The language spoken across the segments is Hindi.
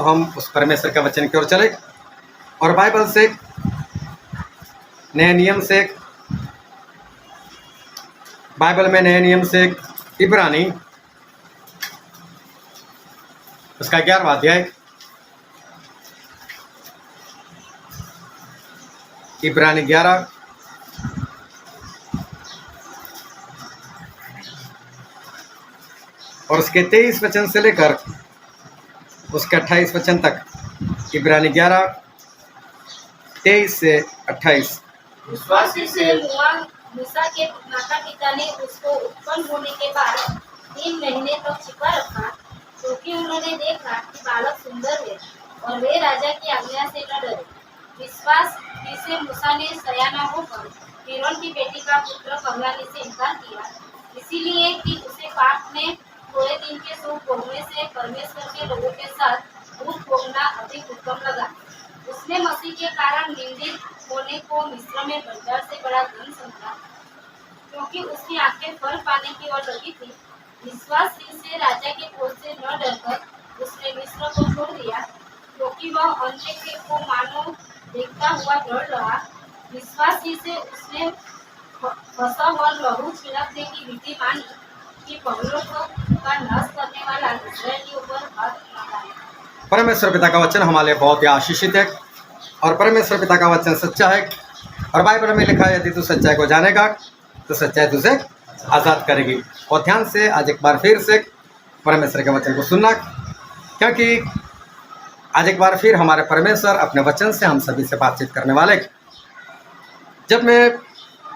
हम उस परमेश्वर के वचन की ओर चले और बाइबल से, नए नियम से, बाइबल में नए नियम से इब्रानी उसका 11वां अध्याय, इब्रानी 11 और उसके 23 वचन से लेकर उसके 28 वचन तक। इब्रानी 11 23 से 28। विश्वासी से मूसा के माता पिता ने उसको उत्पन्न होने के बाद 3 महीने तक छिपा रखा, क्योंकि उन्होंने देखा कि बालक सुंदर है और वे राजा की आज्ञा से न डरे। विश्वास से मूसा ने सयाना होकर फिरौन की बेटी का पुत्र कहलाने से इनकार किया, इसीलिए कि उसे पाप में थोड़े दिन के सुख भोगने से परमेश्वर के लोगों के साथ दुख भोगना अधिक उत्तम लगा। उसने मसीह के कारण निंदित होने को मिस्र में बाजार से बड़ा धन समझा, क्योंकि उसकी आंखें फल पाने की ओर लगी थी। विश्वास से राजा के क्रोध से न डरकर उसने मिस्र को छोड़ दिया, क्योंकि वह अंत्य को मानो देखता हुआ डर रहा। विश्वास से उसने फंसा हुआ लहू छिड़कने की विधि मानी कि पगलों का नाश करने वाला इस्राएलियों पर हाथ लगाए। परमेश्वर पिता का वचन हमारे लिए बहुत ही आशीषित है और परमेश्वर पिता का वचन सच्चा है और बाइबल में लिखा है, यदि तू सच्चाई को जानेगा तो सच्चाई तुझे आज़ाद करेगी। और ध्यान से आज एक बार फिर से परमेश्वर के वचन को सुनना, क्योंकि आज एक बार फिर हमारे परमेश्वर अपने वचन से हम सभी से बातचीत करने वाले। जब मैं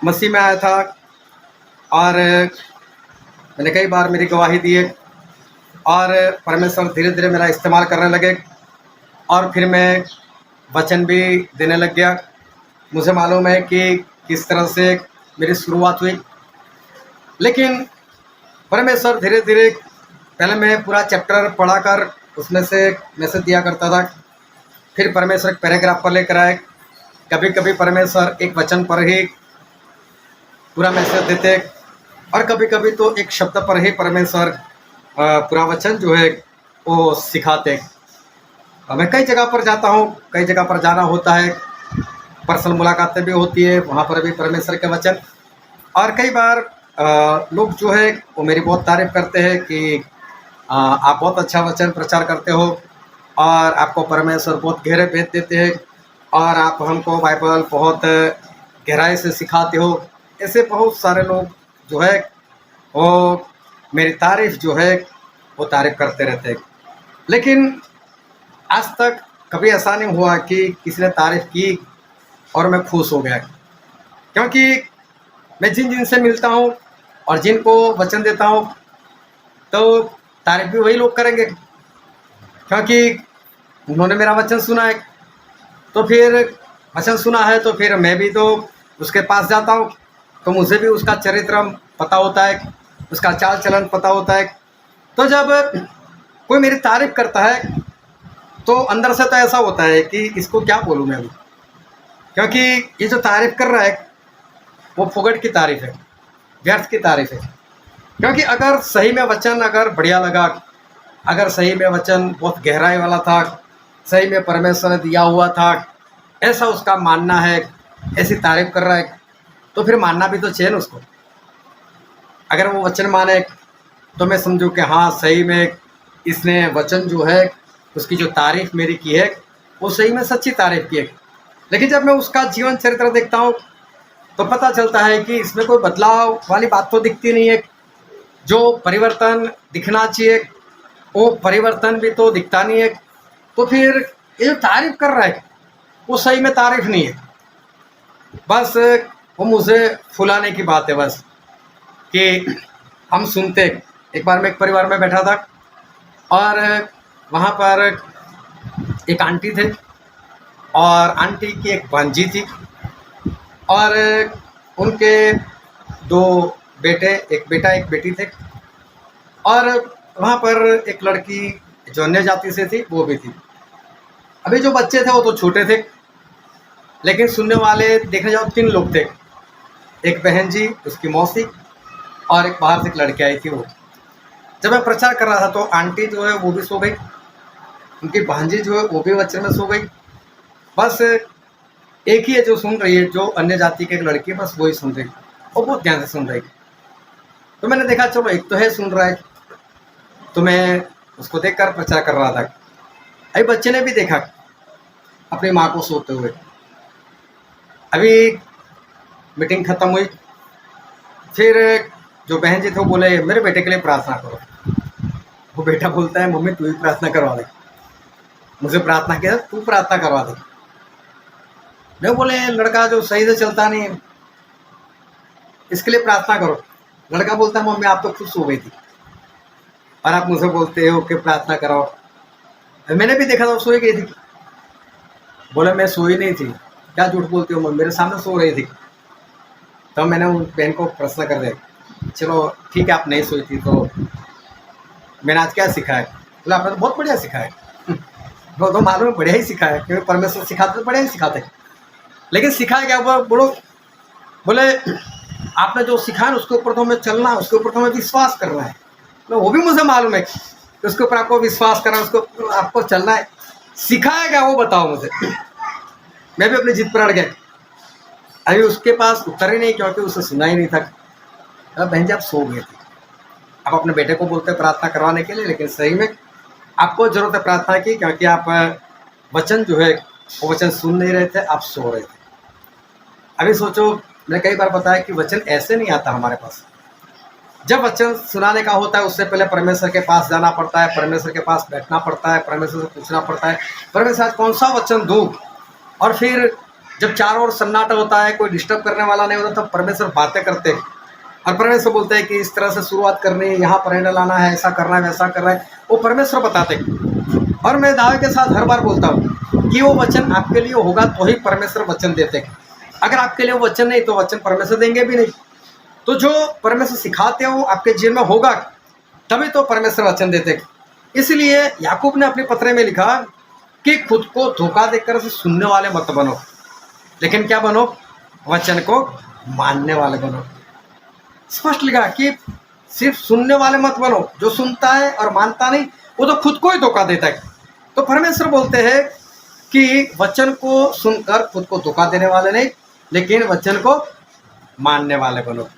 मसीह में आया था और मैंने कई बार मेरी गवाही दी है और परमेश्वर धीरे धीरे मेरा इस्तेमाल करने लगे और फिर मैं वचन भी देने लग गया। मुझे मालूम है कि किस तरह से मेरी शुरुआत हुई, लेकिन परमेश्वर धीरे धीरे, पहले मैं पूरा चैप्टर पढ़ाकर उसमें से मैसेज दिया करता था, फिर परमेश्वर एक पैराग्राफ पर लेकर आए। कभी कभी परमेश्वर एक वचन पर ही पूरा मैसेज देते और कभी कभी तो एक शब्द पर ही परमेश्वर पूरा वचन जो है वो सिखाते। मैं कई जगह पर जाता हूँ, कई जगह पर जाना होता है, पर्सनल मुलाकातें भी होती है, वहाँ पर भी परमेश्वर के वचन। और कई बार लोग जो है वो मेरी बहुत तारीफ़ करते हैं कि आप बहुत अच्छा वचन प्रचार करते हो और आपको परमेश्वर बहुत गहरे भेद देते हैं और आप हमको बाइबल बहुत गहराई से सिखाते हो। ऐसे बहुत सारे लोग जो है वो मेरी तारीफ़ जो है वो तारीफ़ करते रहते हैं, लेकिन आज तक कभी ऐसा नहीं हुआ कि किसी ने तारीफ़ की और मैं खुश हो गया, क्योंकि मैं जिन से मिलता हूँ और जिनको वचन देता हूँ तो तारीफ़ भी वही लोग करेंगे, क्योंकि उन्होंने मेरा वचन सुना है। तो फिर वचन सुना है तो फिर मैं भी तो उसके पास जाता हूँ, तो मुझे भी उसका चरित्र पता होता है, उसका चाल चलन पता होता है। तो जब कोई मेरी तारीफ़ करता है तो अंदर से तो ऐसा होता है कि इसको क्या बोलूँ मैं अभी, क्योंकि ये जो तारीफ़ कर रहा है वो फुगट की तारीफ़ है, व्यर्थ की तारीफ़ है। क्योंकि अगर सही में वचन अगर बढ़िया लगा, अगर सही में वचन बहुत गहराई वाला था, सही में परमेश्वर ने दिया हुआ था, ऐसा उसका मानना है, ऐसी तारीफ़ कर रहा है, तो फिर मानना भी तो चाहिए ना उसको। अगर वो वचन माने तो मैं समझूँ कि हाँ सही में इसने वचन जो है उसकी जो तारीफ़ मेरी की है वो सही में सच्ची तारीफ़ की है। लेकिन जब मैं उसका जीवन चरित्र देखता हूँ तो पता चलता है कि इसमें कोई बदलाव वाली बात तो दिखती नहीं है। जो परिवर्तन दिखना चाहिए वो परिवर्तन भी तो दिखता नहीं है। तो फिर ये जो तारीफ़ कर रहा है वो सही में तारीफ़ नहीं है, बस वो मुझे फुलाने की बात है। बस कि हम सुनते, एक बार मैं एक परिवार में बैठा था और वहाँ पर एक आंटी थे और आंटी की एक भांजी थी और उनके 2 बेटे, एक बेटा एक बेटी थे। और वहाँ पर एक लड़की जो अन्य जाति से थी वो भी थी। अभी जो बच्चे थे वो तो छोटे थे, लेकिन सुनने वाले देखने जाओ 3 लोग थे, एक बहन जी, उसकी मौसी और एक बाहर से एक लड़की आई थी। वो जब मैं प्रचार कर रहा था तो आंटी जो है वो भी सो गई उनकी भांजी जो है वो भी वचन में सो गई। बस एक ही है जो सुन रही है, जो अन्य जाति की एक लड़की है, बस वही सुन रही और बहुत ध्यान से सुन रही। तो मैंने देखा चलो एक तो है सुन रहा है, तो मैं उसको देखकर प्रचार कर रहा था। अभी बच्चे ने भी देखा अपनी माँ को सोते हुए। अभी मीटिंग खत्म हुई, फिर जो बहन जी थे वो बोले मेरे बेटे के लिए प्रार्थना करो। वो बेटा बोलता है मम्मी तू ही प्रार्थना करवा दे, मुझे प्रार्थना किया तू प्रार्थना करवा दे। मैं बोले लड़का जो सही से चलता नहीं है इसके लिए प्रार्थना करो। लड़का बोलता है मम्मी आप तो खुद सो गई थी और आप मुझे बोलते हो कि प्रार्थना कराओ। मैंने भी देखा था वो सोई गई थी। बोले मैं सोई नहीं थी, क्या झूठ बोलती हो मम्मी, मेरे सामने सो रही थी। तो मैंने उन बहन को प्रश्न कर दिया चलो ठीक है आप नहीं सोई थी तो मैंने आज क्या सीखा है। बोले आपने तो बहुत बढ़िया सिखा है। वो तो मालूम है बढ़िया ही सिखा है, क्योंकि परमेश्वर सिखाते तो बढ़िया ही सिखाते। लेकिन सिखाया क्या वो बोले आपने जो सिखाया ना उसके ऊपर तो हमें चलना है, उसके ऊपर तो हमें विश्वास करना है। तो वो भी मुझे मालूम है कि उसके ऊपर आपको विश्वास करना है, उसको आपको चलना है। सिखाया क्या वो बताओ मुझे। मैं भी अपनी जिद पर अड़ गया। अभी उसके पास उत्तर ही नहीं, क्योंकि उसे सुना ही नहीं था। अब बहन जी आप सो गए थे, आप अपने बेटे को बोलते प्रार्थना करवाने के लिए, लेकिन सही में आपको जरूरत है प्रार्थना की, क्योंकि आप वचन जो है वो वचन सुन नहीं रहे थे, आप सो रहे थे। अभी सोचो मैंने कई बार बताया कि वचन ऐसे नहीं आता हमारे पास। जब वचन सुनाने का होता है उससे पहले परमेश्वर के पास जाना पड़ता है, परमेश्वर के पास बैठना पड़ता है, परमेश्वर से पूछना पड़ता है परमेश्वर आज कौन सा वचन दूँ। और फिर जब चारों ओर सन्नाटा होता है, कोई डिस्टर्ब करने वाला नहीं होता, तब परमेश्वर बातें करते हैं और परमेश्वर बोलते हैं कि इस तरह से शुरुआत करनी है, यहाँ पर हैंडल लाना है, ऐसा करना है, वैसा करना है, वो परमेश्वर बताते हैं। और मैं दावे के साथ हर बार बोलता हूँ कि वो वचन आपके लिए होगा तो ही परमेश्वर वचन देते हैं। अगर आपके लिए वो वचन नहीं तो वचन परमेश्वर देंगे भी नहीं। तो जो परमेश्वर सिखाते हैं वो आपके जीवन में होगा तभी तो परमेश्वर वचन देते हैं। इसलिए याकूब ने अपने पत्र में लिखा कि खुद को धोखा देकर से सुनने वाले मत बनो, लेकिन क्या बनो, वचन को मानने वाले बनो। स्पष्ट लिखा कि सिर्फ सुनने वाले मत बनो, जो सुनता है और मानता नहीं वो तो खुद को ही धोखा देता है। तो परमेश्वर बोलते हैं कि वचन को सुनकर खुद को धोखा देने वाले नहीं, लेकिन वचन को मानने वाले बनो।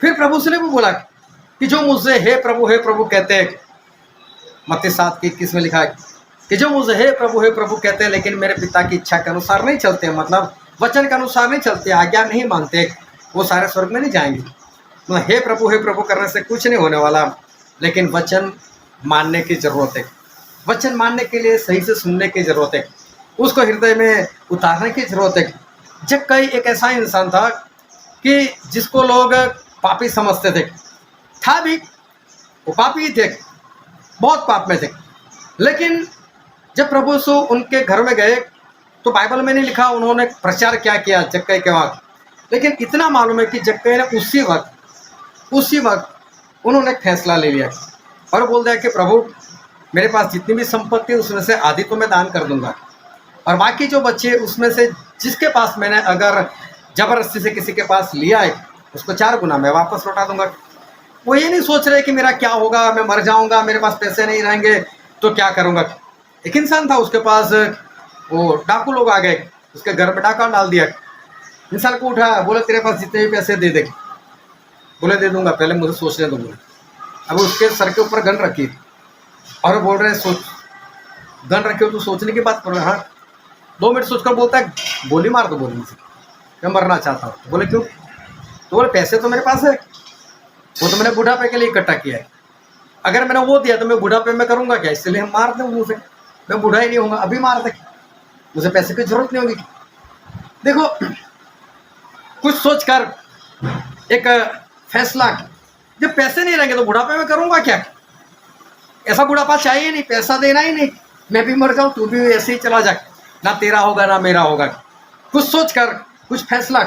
फिर प्रभु से ने भी बोला कि जो मुझसे हे प्रभु कहते हैं, मत्ती 7:21 में लिखा है कि जो मुझे हे प्रभु कहते हैं लेकिन मेरे पिता की इच्छा के अनुसार नहीं चलते, मतलब वचन के अनुसार नहीं चलते, आज्ञा नहीं मानते, वो सारे स्वर्ग में नहीं जाएंगे। मतलब हे प्रभु करने से कुछ नहीं होने वाला, लेकिन वचन मानने की ज़रूरत है। वचन मानने के लिए सही से सुनने की ज़रूरत है, उसको हृदय में उतारने की ज़रूरत है। जक्कई एक ऐसा इंसान था कि जिसको लोग पापी समझते थे, था भी वो पापी ही थे, बहुत पाप में थे। लेकिन जब प्रभु यीशु उनके घर में गए तो बाइबल में नहीं लिखा उन्होंने प्रचार क्या किया जक्कई के वक्त, लेकिन इतना मालूम है कि जक्कई ने उसी वक्त उन्होंने फैसला ले लिया और बोल दिया कि प्रभु मेरे पास जितनी भी संपत्ति है उसमें से आधी तो मैं दान कर दूंगा, और बाकी जो बच्चे उसमें से जिसके पास मैंने अगर ज़बरदस्ती से किसी के पास लिया है उसको 4 गुना मैं वापस लौटा दूंगा। वो ये नहीं सोच रहे कि मेरा क्या होगा, मैं मर जाऊंगा, मेरे पास पैसे नहीं रहेंगे तो क्या करूंगा। एक इंसान था, उसके पास वो डाकू लोग आ गए, उसके घर में डाका डाल दिया। इंसान को उठाया, बोले तेरे पास जितने भी पैसे दे दे। बोले दे दूंगा, पहले मुझे सोचने दो। बोले अब उसके सर के ऊपर गन रखी और बोल रहे सोच, गन रखी हो तो सोचने की बात कर रहे। हाँ 2 मिनट सोचकर बोलता है गोली मार दो, बोली मुझे मैं मरना चाहता हूँ। बोले क्यों? तो बोले पैसे तो मेरे पास है, वो तो मैंने बुढ़ापे के लिए इकट्ठा किया है, अगर मैंने वो दिया तो मैं बुढ़ापे में करूँगा क्या, इसलिए हम मार दें मुझे, मैं बूढ़ा ही नहीं होगा, अभी मार दे, मुझे पैसे की जरूरत नहीं होगी। देखो कुछ सोचकर एक फैसला, जब पैसे नहीं रहेंगे तो बुढ़ापे में करूँगा क्या, ऐसा बुढ़ापा चाहिए नहीं, पैसा देना ही नहीं, मैं भी मर जाऊँ तू भी ऐसे ही चला जा, ना तेरा होगा ना मेरा होगा। कुछ सोचकर कुछ फैसला,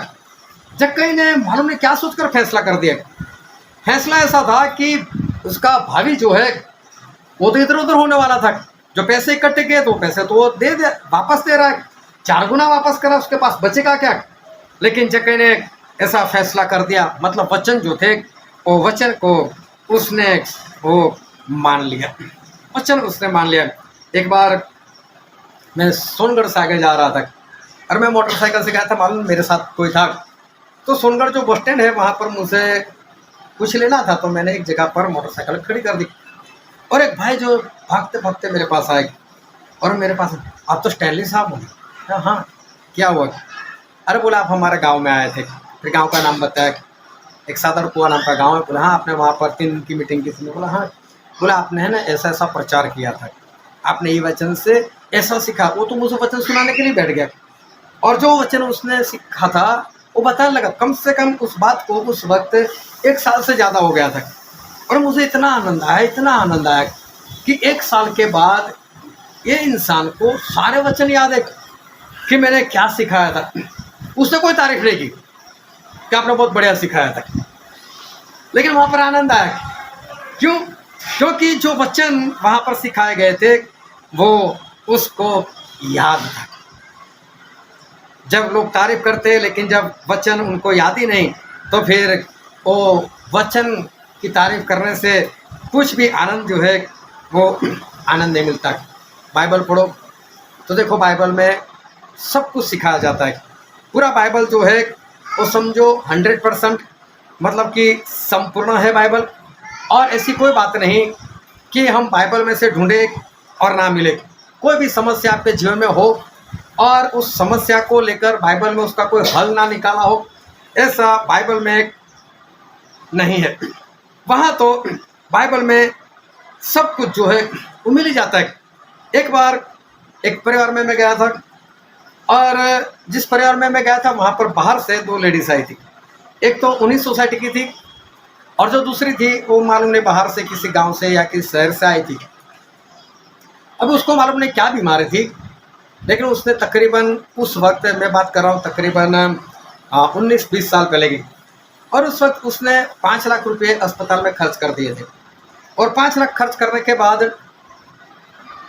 जक्कई ने मालूम नहीं क्या सोचकर फैसला कर दिया। फैसला ऐसा था कि उसका भावी जो है वो तो इधर उधर होने वाला था, जो पैसे इकट्ठे किए तो पैसे तो वो दे वापस दे रहा है, 4 गुना वापस करा, उसके पास बचेगा क्या। लेकिन जक्कई ने ऐसा फैसला कर दिया, मतलब वचन जो थे वो वचन को उसने वो मान लिया, वचन उसने मान लिया। एक बार मैं सोनगढ़ से आगे जा रहा था और मैं मोटरसाइकिल से गया था, मालूम मेरे साथ कोई था। तो सोनगढ़ जो बस स्टैंड है वहाँ पर मुझे कुछ लेना था, तो मैंने एक जगह पर मोटरसाइकिल खड़ी कर दी और एक भाई जो भागते भागते मेरे पास आए और मेरे पास, आप तो स्टैनली साहब हो? हाँ, क्या हुआ? अरे बोला आप हमारे गांव में आए थे। फिर गांव का नाम बताया, एक सादर कुआ नाम का गांव है। बोला हाँ, आपने वहाँ पर 3 दिन की मीटिंग की थी। बोला हाँ। बोला आपने है ना ऐसा ऐसा प्रचार किया था, आपने ये वचन से ऐसा सीखा। वो तो मुझे वचन सुनाने के लिए बैठ गया और जो वचन उसने सीखा था वो बताने लगा। कम से कम उस बात को उस वक्त 1 साल से ज़्यादा हो गया था और मुझे इतना आनंद आया, इतना आनंद आया कि 1 साल के बाद ये इंसान को सारे वचन याद है कि मैंने क्या सिखाया था। उसने कोई तारीफ नहीं की कि आपने बहुत बढ़िया सिखाया था, लेकिन वहाँ पर आनंद आया। क्यों? क्योंकि जो वचन वहाँ पर सिखाए गए थे वो उसको याद था। जब लोग तारीफ करते लेकिन जब वचन उनको याद ही नहीं, तो फिर वो वचन की तारीफ करने से कुछ भी आनंद जो है वो आनंद नहीं मिलता। बाइबल पढ़ो तो देखो बाइबल में सब कुछ सिखाया जाता है। पूरा बाइबल जो है वो समझो 100% मतलब कि संपूर्ण है बाइबल। और ऐसी कोई बात नहीं कि हम बाइबल में से ढूंढे और ना मिले। कोई भी समस्या आपके जीवन में हो और उस समस्या को लेकर बाइबल में उसका कोई हल ना निकाला हो, ऐसा बाइबल में नहीं है। वहाँ तो बाइबल में सब कुछ जो है वो मिल ही जाता है। एक बार एक परिवार में मैं गया था और जिस परिवार में मैं गया था वहाँ पर बाहर से 2 लेडीज आई थी। एक तो 19 सोसाइटी की थी और जो दूसरी थी वो मालूम नहीं बाहर से किसी गांव से या किसी शहर से आई थी। अब उसको मालूम नहीं क्या बीमारी थी, लेकिन उसने तकरीबन उस वक्त मैं बात कर रहा हूँ तकरीबन 19-20 साल पहले की, और उस वक्त उसने 5 लाख रुपये अस्पताल में खर्च कर दिए थे। और 5 लाख खर्च करने के बाद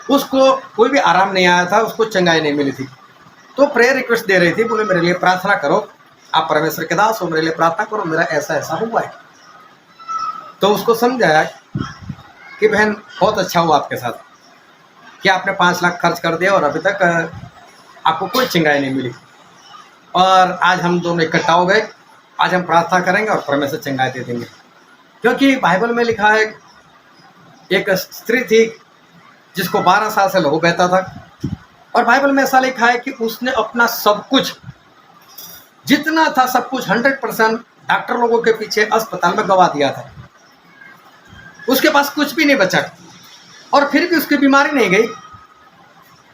उसको कोई भी आराम नहीं आया था, उसको चंगाई नहीं मिली थी। तो प्रेयर रिक्वेस्ट दे रही थी, बोले मेरे लिए प्रार्थना करो, आप परमेश्वर के दास हो, मेरे लिए प्रार्थना करो, मेरा ऐसा ऐसा हुआ है। तो उसको समझाया कि बहन बहुत अच्छा हुआ आपके साथ कि आपने 5 लाख खर्च कर दिया और अभी तक आपको कोई चंगाई नहीं मिली, और आज हम दोनों इकट्ठा हो गए, आज हम प्रार्थना करेंगे और परमेश्वर चंगाई दे देंगे। क्योंकि बाइबल में लिखा है एक स्त्री थी जिसको 12 साल से लहू बहता था, और बाइबल में ऐसा लिखा है कि उसने अपना सब कुछ जितना था सब कुछ 100% डॉक्टर लोगों के पीछे अस्पताल में गवा दिया था। उसके पास कुछ भी नहीं बचा और फिर भी उसकी बीमारी नहीं गई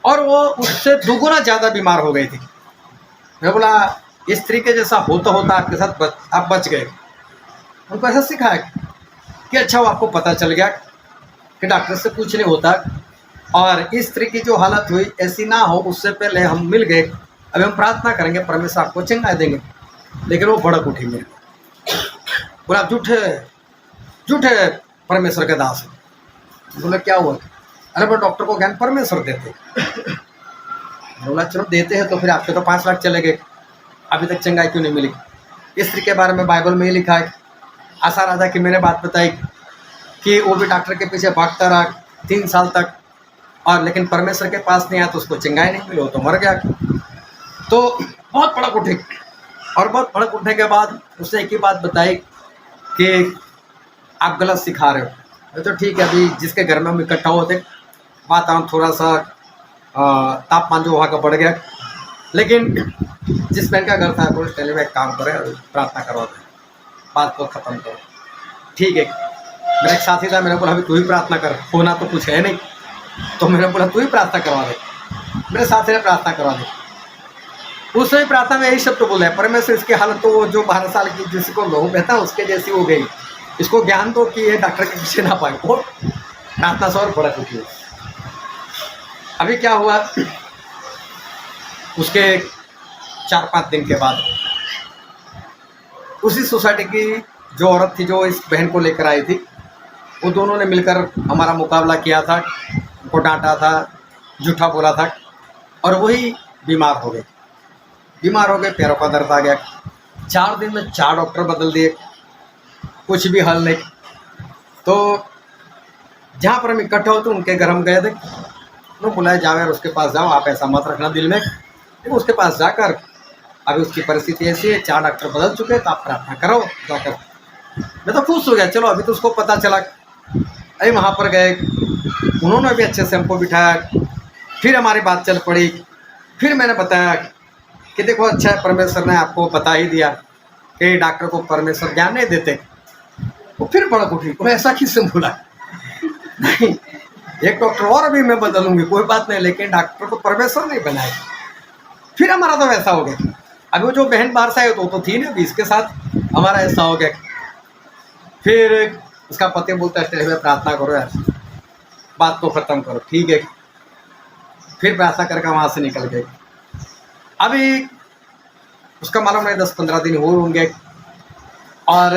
और वो उससे दुगुना ज़्यादा बीमार हो गई थी। मैं बोला इस तरीके जैसा होता होता आपके साथ आप बच गए। उनको ऐसा सिखाया कि अच्छा वो आपको पता चल गया कि डॉक्टर से कुछ नहीं होता और इस तरह की जो हालत हुई ऐसी ना हो, उससे पहले हम मिल गए, अभी हम प्रार्थना करेंगे, परमेश्वर आपको चंगाई देंगे। लेकिन वो भड़क उठी मेरे को, बोला झूठे झूठे परमेश्वर के दास है। बोला क्या हुआ? अरे वो डॉक्टर को ज्ञान परमेश्वर देते। बोला चलो देते हैं तो फिर आपके तो 5 लाख चले गए, अभी तक चंगाई क्यों नहीं मिली? इस तरह के बारे में बाइबल में ही लिखा है। आशा राजा की मैंने बात बताई कि वो भी डॉक्टर के पीछे भागता रहा 3 साल तक, और लेकिन परमेश्वर के पास नहीं आया तो उसको चंगाई नहीं मिली, वो तो मर गया। तो बहुत भड़क उठी और बहुत भड़क उठने के बाद उसने एक ही बात बताई कि आप गलत सिखा रहे हो। तो ठीक है, अभी जिसके घर में हम इकट्ठा होते वातावरण थोड़ा सा तापमान जो वहाँ का बढ़ गया, लेकिन जिस बहन का घर था बोले चले में एक काम करें, प्रार्थना करवा दें, बात को ख़त्म करो। ठीक है, मेरा एक साथी था, मैंने बोला अभी तू ही प्रार्थना कर, होना तो कुछ है नहीं, तो मैंने बोला तू ही प्रार्थना करवा दे। मेरे साथी ने प्रार्थना करवा दी। उसने प्रार्थना में यही शब्द बोला है, परमेश्वर इसकी हालत तो जो 12 साल की जिसको लहू बहता उसके जैसी हो गई, इसको ज्ञान दो कि ये डॉक्टर के पीछे ना पाए। वो प्रार्थना से और भड़क उठी। अभी क्या हुआ, उसके 4-5 दिन के बाद उसी सोसाइटी की जो औरत थी जो इस बहन को लेकर आई थी, वो दोनों ने मिलकर हमारा मुकाबला किया था, उनको डांटा था, झूठा बोला था, और वही बीमार हो गए। पैरों का दर्द आ गया। 4 दिन में 4 डॉक्टर बदल दिए, कुछ भी हल नहीं। तो जहाँ पर हम इकट्ठा होते उनके घर हम गए थे उन्होंने बुलाया, जाओ यार उसके पास जाओ, आप ऐसा मत रखना दिल में। लेकिन उसके पास जाकर अभी उसकी परिस्थिति ऐसी है, 4 डॉक्टर बदल चुके हैं, तो आप प्रार्थना करो जाकर। मैं तो खुश हो गया, चलो अभी तो उसको पता चला। अरे वहाँ पर गए, उन्होंने भी अच्छे से हमको बिठाया, फिर हमारी बात चल पड़ी। फिर मैंने बताया कि देखो अच्छा है, परमेश्वर ने आपको बता ही दिया कि डॉक्टर को परमेश्वर ज्ञान नहीं देते। वो फिर भड़क उठी, वो ऐसा किससे बोला? नहीं, एक डॉक्टर और अभी मैं बदलूंगी, कोई बात नहीं, लेकिन डॉक्टर को परमेश्वर नहीं बनाए। फिर हमारा तो वैसा हो गया। अभी वो जो बहन बाहर से आई तो थी ना, अभी इसके साथ हमारा ऐसा हो गया। फिर उसका पति बोलता है प्रार्थना करो यार, बात को ख़त्म करो, ठीक है। फिर प्रार्थना करके वहाँ से निकल गए। अभी उसका मालूम नहीं 10-15 दिन हुए होंगे, और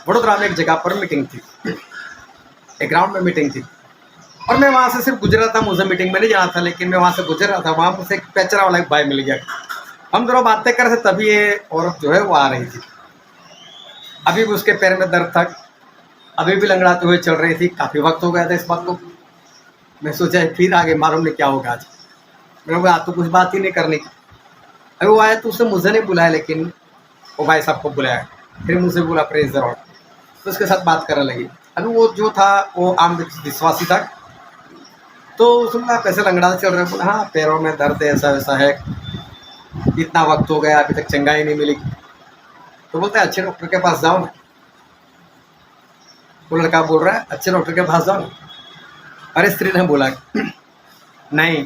वडोदरा में एक जगह पर मीटिंग थी, एक ग्राउंड में मीटिंग थी, और मैं वहाँ से सिर्फ गुजरा था। मुझे मीटिंग में नहीं जाना था, लेकिन मैं वहाँ से गुजर रहा था। वहाँ मुझसे एक पैचरा वाला एक भाई मिल गया। हम दोनों बातें कर रहे थे, तभी ये औरत जो है वो आ रही थी। अभी भी उसके पैर में दर्द था, अभी भी लंगड़ाते हुए चल रही थी। काफ़ी वक्त हो गया था इस बात को। मैं सोचा फिर आगे मालूम नहीं क्या होगा आज। मैंने बोला तो कुछ बात ही नहीं करनी। अभी वो आया तो उसने मुझे नहीं बुलाया, लेकिन वो भाई साहब को बुलाया। फिर मुझसे बोला प्रेज द लॉर्ड, तो उसके साथ बात करने लगी। अभी वो जो था वो आम विश्वासी था, तो उसने कैसे लंगड़ा चल रहे हैं? बोला हाँ पैरों में दर्द है, ऐसा वैसा है, इतना वक्त हो गया अभी तक चंगाई नहीं मिली। तो बोलते हैं अच्छे डॉक्टर के पास जाओ ना। वो लड़का बोल रहा है अच्छे डॉक्टर के पास जाओ ना। अरे स्त्री ने बोला नहीं,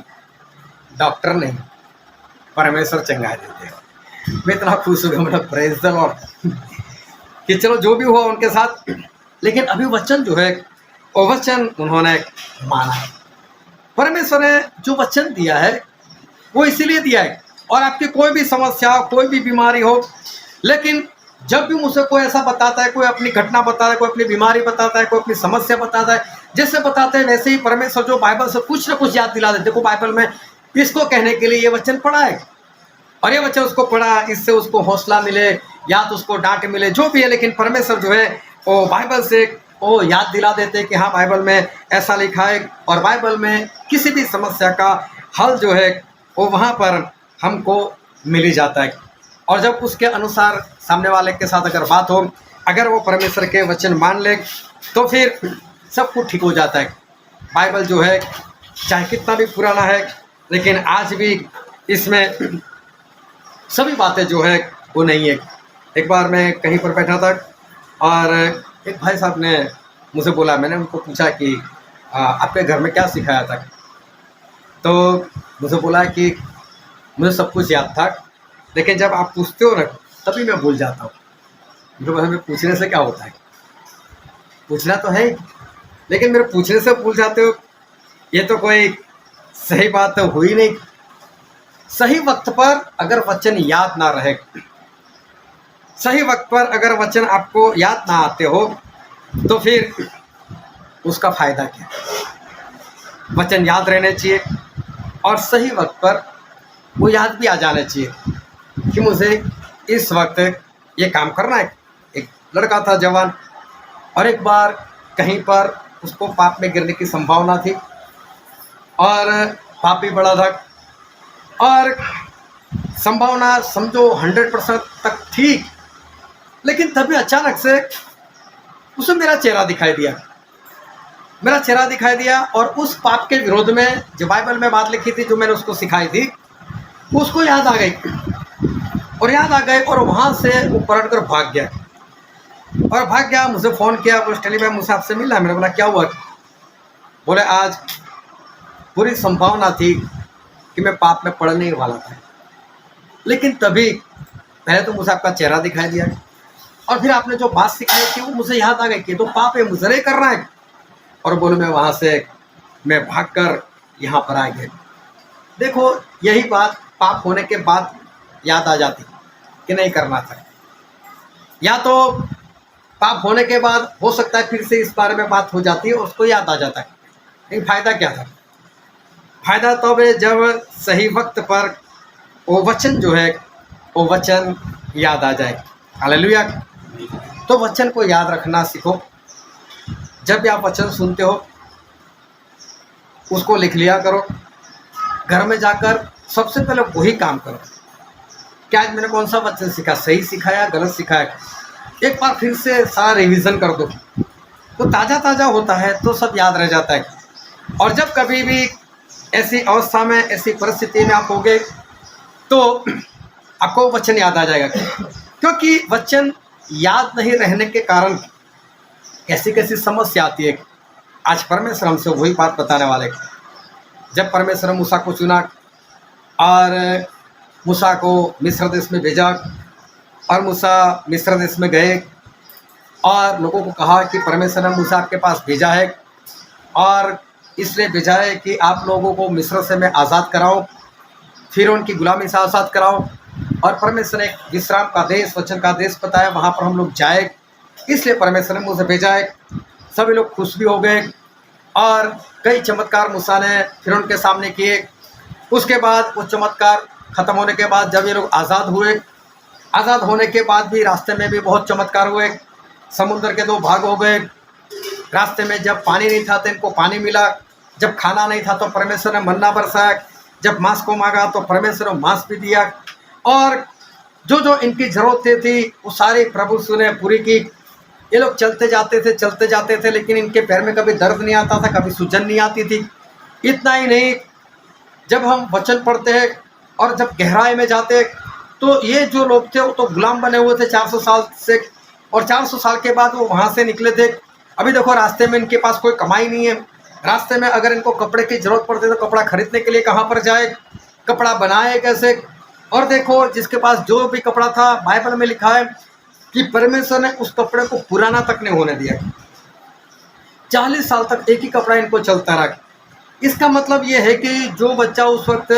डॉक्टर नहीं, परमेश्वर चंगाई देते हैं। मैं इतना खुश हो गया, मतलब प्रेज द लॉर्ड कि चलो जो भी हुआ उनके साथ। लेकिन अभी वचन जो है वो वचन उन्होंने माना है। परमेश्वर ने जो वचन दिया है वो इसीलिए दिया है। और आपकी कोई भी समस्या, कोई भी बीमारी हो, लेकिन जब भी मुझे कोई ऐसा बताता है, कोई अपनी घटना बताता है, कोई अपनी बीमारी बताता है, कोई अपनी समस्या बताता है, जैसे बताते हैं वैसे ही परमेश्वर जो बाइबल से कुछ ना कुछ याद दिला देते। देखो बाइबल में इसको कहने के लिए ये वचन पढ़ा है, और ये वचन उसको पढ़ा, इससे उसको हौसला मिले या तो उसको डांट मिले, जो भी है। लेकिन परमेश्वर जो है वो बाइबल से वो याद दिला देते हैं कि हाँ बाइबल में ऐसा लिखा है, और बाइबल में किसी भी समस्या का हल जो है वो वहाँ पर हमको मिल ही जाता है। और जब उसके अनुसार सामने वाले के साथ अगर बात हो, अगर वो परमेश्वर के वचन मान ले, तो फिर सब कुछ ठीक हो जाता है। बाइबल जो है चाहे कितना भी पुराना है, लेकिन आज भी इसमें सभी बातें जो है वो नहीं है। एक बार मैं कहीं पर बैठा था, और एक भाई साहब ने मुझे बोला, मैंने उनको पूछा कि आपके घर में क्या सिखाया था? तो मुझे बोला कि मुझे सब कुछ याद था, लेकिन जब आप पूछते हो ना तभी मैं भूल जाता हूँ। तो हमें पूछने से क्या होता है? पूछना तो है, लेकिन मेरे पूछने से भूल जाते हो, ये तो कोई सही बात तो हुई नहीं। सही वक्त पर अगर वचन याद ना रहे, सही वक्त पर अगर वचन आपको याद ना आते हो, तो फिर उसका फायदा क्या? वचन याद रहने चाहिए, और सही वक्त पर वो याद भी आ जाना चाहिए कि मुझे इस वक्त ये काम करना है। एक लड़का था जवान, और एक बार कहीं पर उसको पाप में गिरने की संभावना थी, और पाप भी बड़ा था, और संभावना समझो 100% तक थी। लेकिन तभी अचानक से उसे मेरा चेहरा दिखाई दिया, और उस पाप के विरोध में जो बाइबल में बात लिखी थी, जो मैंने उसको सिखाई थी, उसको याद आ गई, और वहाँ से वो पलट कर भाग गया। मुझे फ़ोन किया, बोले टेली भाई मुझसे आपसे मिला। मैंने बोला क्या हुआ? बोले आज पूरी संभावना थी कि मैं पाप में पड़ने वाला था, लेकिन तभी पहले तो मुझे आपका चेहरा दिखाई दिया, और फिर आपने जो बात सिखाई थी वो मुझे याद आ गई कि तो पाप है, मुझे नहीं करना है। और बोले मैं वहाँ से भागकर यहाँ पर आ गया। देखो यही बात पाप होने के बाद याद आ जाती कि नहीं करना था, या तो पाप होने के बाद हो सकता है फिर से इस बारे में बात हो जाती है, उसको याद आ जाता है। लेकिन फ़ायदा क्या था? फ़ायदा तब है जब सही वक्त पर वो वचन जो है वो वचन याद आ जाए। हालेलुया। तो वचन को याद रखना सीखो। जब भी आप वचन सुनते हो, उसको लिख लिया करो, घर में जाकर सबसे पहले वही काम करो। क्या आज मैंने कौन सा वचन सीखा, सही सिखाया गलत सिखाया, एक बार फिर से सारा रिवीजन कर दो, तो ताज़ा ताज़ा होता है, तो सब याद रह जाता है। और जब कभी भी ऐसी अवस्था में, ऐसी परिस्थिति में आप होगे, तो आपको वचन याद आ जाएगा। क्योंकि वचन याद नहीं रहने के कारण कैसी कैसी समस्या आती है। आज परमेश्वर हमसे वही बात बताने वाले। जब परमेश्वर ने मूसा को चुना और मूसा को मिस्र देश में भेजा, और मूसा मिस्र देश में गए और लोगों को कहा कि परमेश्वर ने मूसा आपके पास भेजा है और इसलिए भेजा है कि आप लोगों को मिस्र से मैं आज़ाद कराऊं, फिर उनकी गुलामी से आज़ाद कराऊं। और परमेश्वर ने एक विश्राम का देश, वचन का देश बताया, वहाँ पर हम लोग जाए, इसलिए परमेश्वर ने मूसा भेजा है। सभी लोग खुश भी हो गए और कई चमत्कार मूसा ने फिर उनके सामने किए। उसके बाद वो चमत्कार ख़त्म होने के बाद जब ये लोग आज़ाद हुए, आज़ाद होने के बाद भी रास्ते में भी बहुत चमत्कार हुए। समुद्र के 2 भाग हो गए, रास्ते में जब पानी नहीं था तो इनको पानी मिला, जब खाना नहीं था तो परमेश्वर ने मन्ना बरसाया, जब मांस को मांगा तो परमेश्वर ने मांस भी दिया, और जो जो इनकी ज़रूरतें थी वो सारी प्रभु ने पूरी की। ये लोग चलते जाते थे, लेकिन इनके पैर में कभी दर्द नहीं आता था, कभी सूजन नहीं आती थी। इतना ही नहीं, जब हम वचन पढ़ते हैं और जब गहराई में जाते हैं, तो ये जो लोग थे वो तो गुलाम बने हुए थे 400 साल से, और 400 साल के बाद वो वहाँ से निकले थे। अभी देखो रास्ते में इनके पास कोई कमाई नहीं है, रास्ते में अगर इनको कपड़े की ज़रूरत पड़ती है तो कपड़ा खरीदने के लिए कहाँ पर जाए, कपड़ा बनाए कैसे। और देखो जिसके पास जो भी कपड़ा था, बाइबल में लिखा है कि परमेश्वर ने उस कपड़े को पुराना तक नहीं होने दिया। 40 साल तक एक ही कपड़ा इनको चलता रहा। इसका मतलब ये है कि जो बच्चा उस वक्त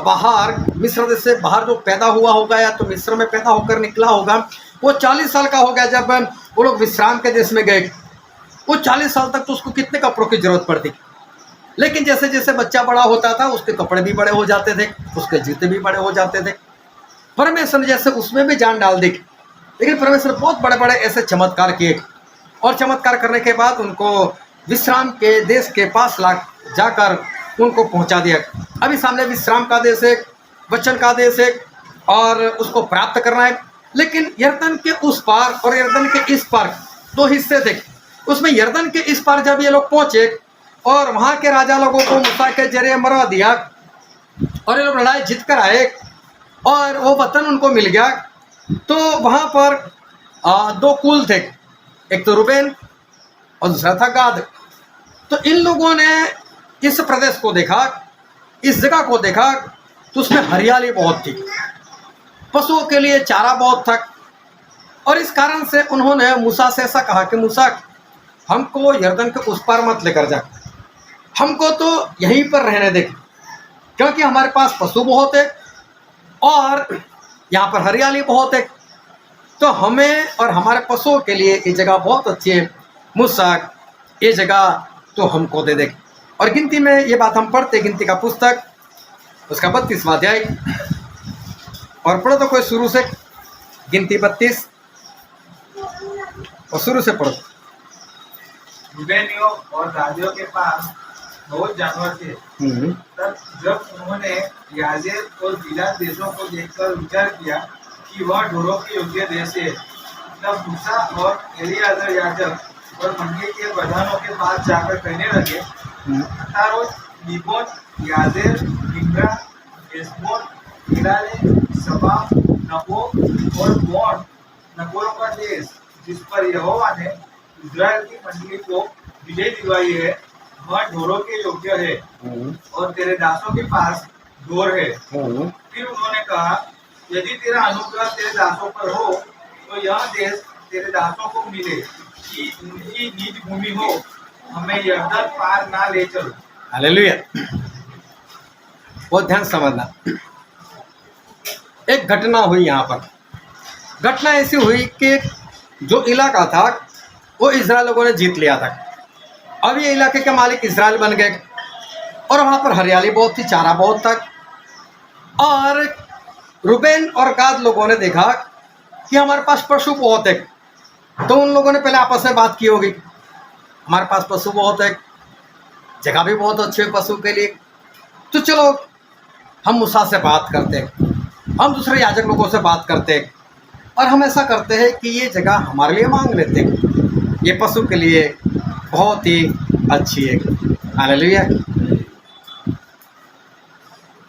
बाहर मिस्र देश से बाहर जो पैदा हुआ होगा, या तो मिस्र में पैदा होकर निकला होगा, वो 40 साल का हो गया जब वो लोग विश्राम के देश में गए। वो 40 साल तक तो उसको कितने कपड़ों की ज़रूरत पड़ती। लेकिन जैसे जैसे बच्चा बड़ा होता था, उसके कपड़े भी बड़े हो जाते थे, उसके जूते भी बड़े हो जाते थे। परमेश्वर ने जैसे उसमें भी जान डाल दी। लेकिन परमेश्वर बहुत बड़े बड़े ऐसे चमत्कार किए, और चमत्कार करने के बाद उनको विश्राम के देश के पास जाकर उनको पहुंचा दिया। अभी सामने विश्राम का देश है, वचन का देश है, और उसको प्राप्त करना है। लेकिन यरदन के उस पार और यरदन के इस पार 2 हिस्से थे। उसमें यरदन के इस पार जब ये लोग पहुंचे और वहाँ के राजा लोगों को मूसा के जरिए मरवा दिया, और ये लोग लड़ाई जीत कर आए और वो वतन उनको मिल गया, तो वहाँ पर 2 कुल थे, एक तो रूबेन और दूसरा था गाद। तो इन लोगों ने इस प्रदेश को देखा, इस जगह को देखा, तो उसमें हरियाली बहुत थी, पशुओं के लिए चारा बहुत था, और इस कारण से उन्होंने मूसा से ऐसा कहा कि मूसा, हमको यरदन के उस पार मत लेकर जा, हमको तो यहीं पर रहने दे, क्योंकि हमारे पास पशु बहुत है और यहाँ पर हरियाली बहुत है, तो हमें और हमारे पशुओं के लिए ये जगह बहुत अच्छी है। मूसा, ये जगह तो हमको दे दे। और गिनती में ये बात हम पढ़ते, गिनती का पुस्तक उसका 32वां अध्याय, और पढ़ो तो कोई शुरू से, गिनती 32 और शुरू से पढ़ो। रूबेनियों और गादियों के पास बहुत जानवर थे। तब जब उन्होंने याजेर और गिलाद देशों को देखकर विचार किया कि वह ढोरों के योग्य देश है, तब मूसा और एलियाजर याजक और मंडली के प्रधानों के पास जाकर कहने लगे, अतारोत, दीबोन, याजेर, निम्रा, एस्बोन, गिलाले, सबा, नबो और मोन नगरों का देश, जिस पर यहोवा ने इस्राएल की मंडली को विजय दिलवाई है, वह ढोरों के योग्य है, और तेरे दासों के पास ढोर है। फिर उन्होंने कहा, यदि तेरा अनुग्रह तेरे दासों पर हो, तो यह देश तेरे दासों को मिले कि उनकी निज भूमि हो, हमें यरदन पार ना ले चलो। हालेलुया। बहुत ध्यान समझना। एक घटना हुई यहाँ पर। घटना ऐसी हुई कि जो इलाका था वो इजराइल लोगों ने जीत लिया था। अब ये इलाके के मालिक इजराइल बन गए, और वहाँ पर हरियाली बहुत थी, चारा बहुत था। और रूबेन और गाद लोगों ने देखा कि हमारे पास पशु बहुत है, तो उन लोगों ने पहले आपस में बात की होगी, हमारे पास पशु बहुत है, जगह भी बहुत अच्छी है पशु के लिए। तो चलो हम मूसा से बात करते, हम दूसरे याजक लोगों से बात करते, और हम ऐसा करते हैं कि ये जगह हमारे लिए मांग लेते, ये पशु के लिए बहुत ही अच्छी है। हालेलुया।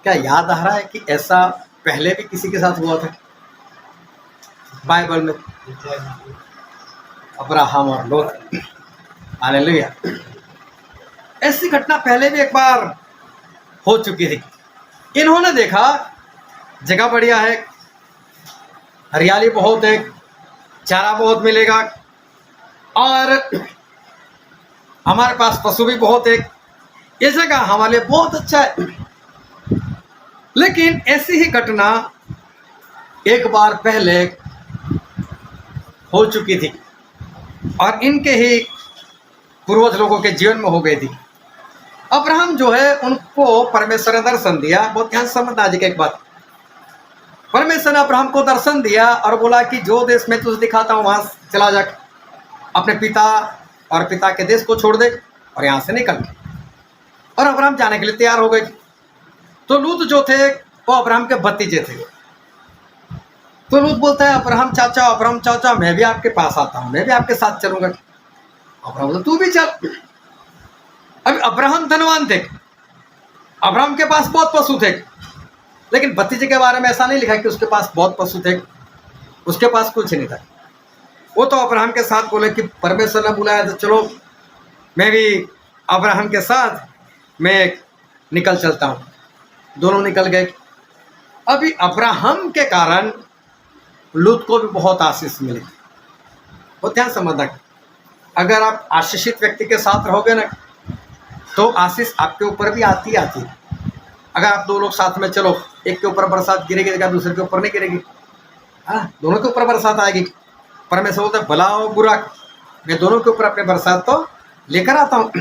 क्या याद आ रहा है कि ऐसा पहले भी किसी के साथ हुआ था बाइबल में? अब्राहम और लोत। हालेलुया। ऐसी घटना पहले भी एक बार हो चुकी थी। इन्होंने देखा जगह बढ़िया है, हरियाली बहुत है, चारा बहुत मिलेगा, और हमारे पास पशु भी बहुत है, ये जगह हमारे लिए बहुत अच्छा है। लेकिन ऐसी ही घटना एक बार पहले हो चुकी थी और इनके ही पूर्वज लोगों के जीवन में हो गई थी। अब्राहम जो है उनको परमेश्वर ने दर्शन दिया। बहुत ध्यान से समझना जी एक बात। परमेश्वर ने अब्राहम को दर्शन दिया और बोला कि जो देश मैं तुझे दिखाता हूँ वहां चला जा, अपने पिता और पिता के देश को छोड़ दे और यहाँ से निकल। और अब्राहम जाने के लिए तैयार हो गए। तो लूत जो थे वो अब्राहम के भतीजे थे। तो लूत बोलता है अब्राहम चाचा मैं भी आपके पास आता हूँ, मैं भी आपके साथ चलूंगा। अब्राहम बोलता तू भी चल। अभी अब्राहम धनवान थे, अब्राहम के पास बहुत पशु थे, लेकिन भतीजे के बारे में ऐसा नहीं लिखा कि उसके पास बहुत पशु थे, उसके पास कुछ नहीं था। वो तो अब्राहम के साथ बोले कि परमेश्वर ने बुलाया तो चलो मैं भी अब्राहम के साथ मैं निकल चलता हूँ। दोनों निकल गए। अभी अब्राहम के कारण लूत को भी बहुत आशीष मिली। वो ध्यान समझना, अगर आप आशीषित व्यक्ति के साथ रहोगे ना तो आशीष आपके ऊपर भी आती है। अगर आप दो लोग साथ में चलो, एक के ऊपर बरसात गिरेगी जगह दूसरे के ऊपर नहीं गिरेगी, हाँ दोनों के ऊपर बरसात आएगी। परमेश्वर बोलता है भला और बुरा मैं दोनों के ऊपर अपने बरसात तो लेकर आता हूँ।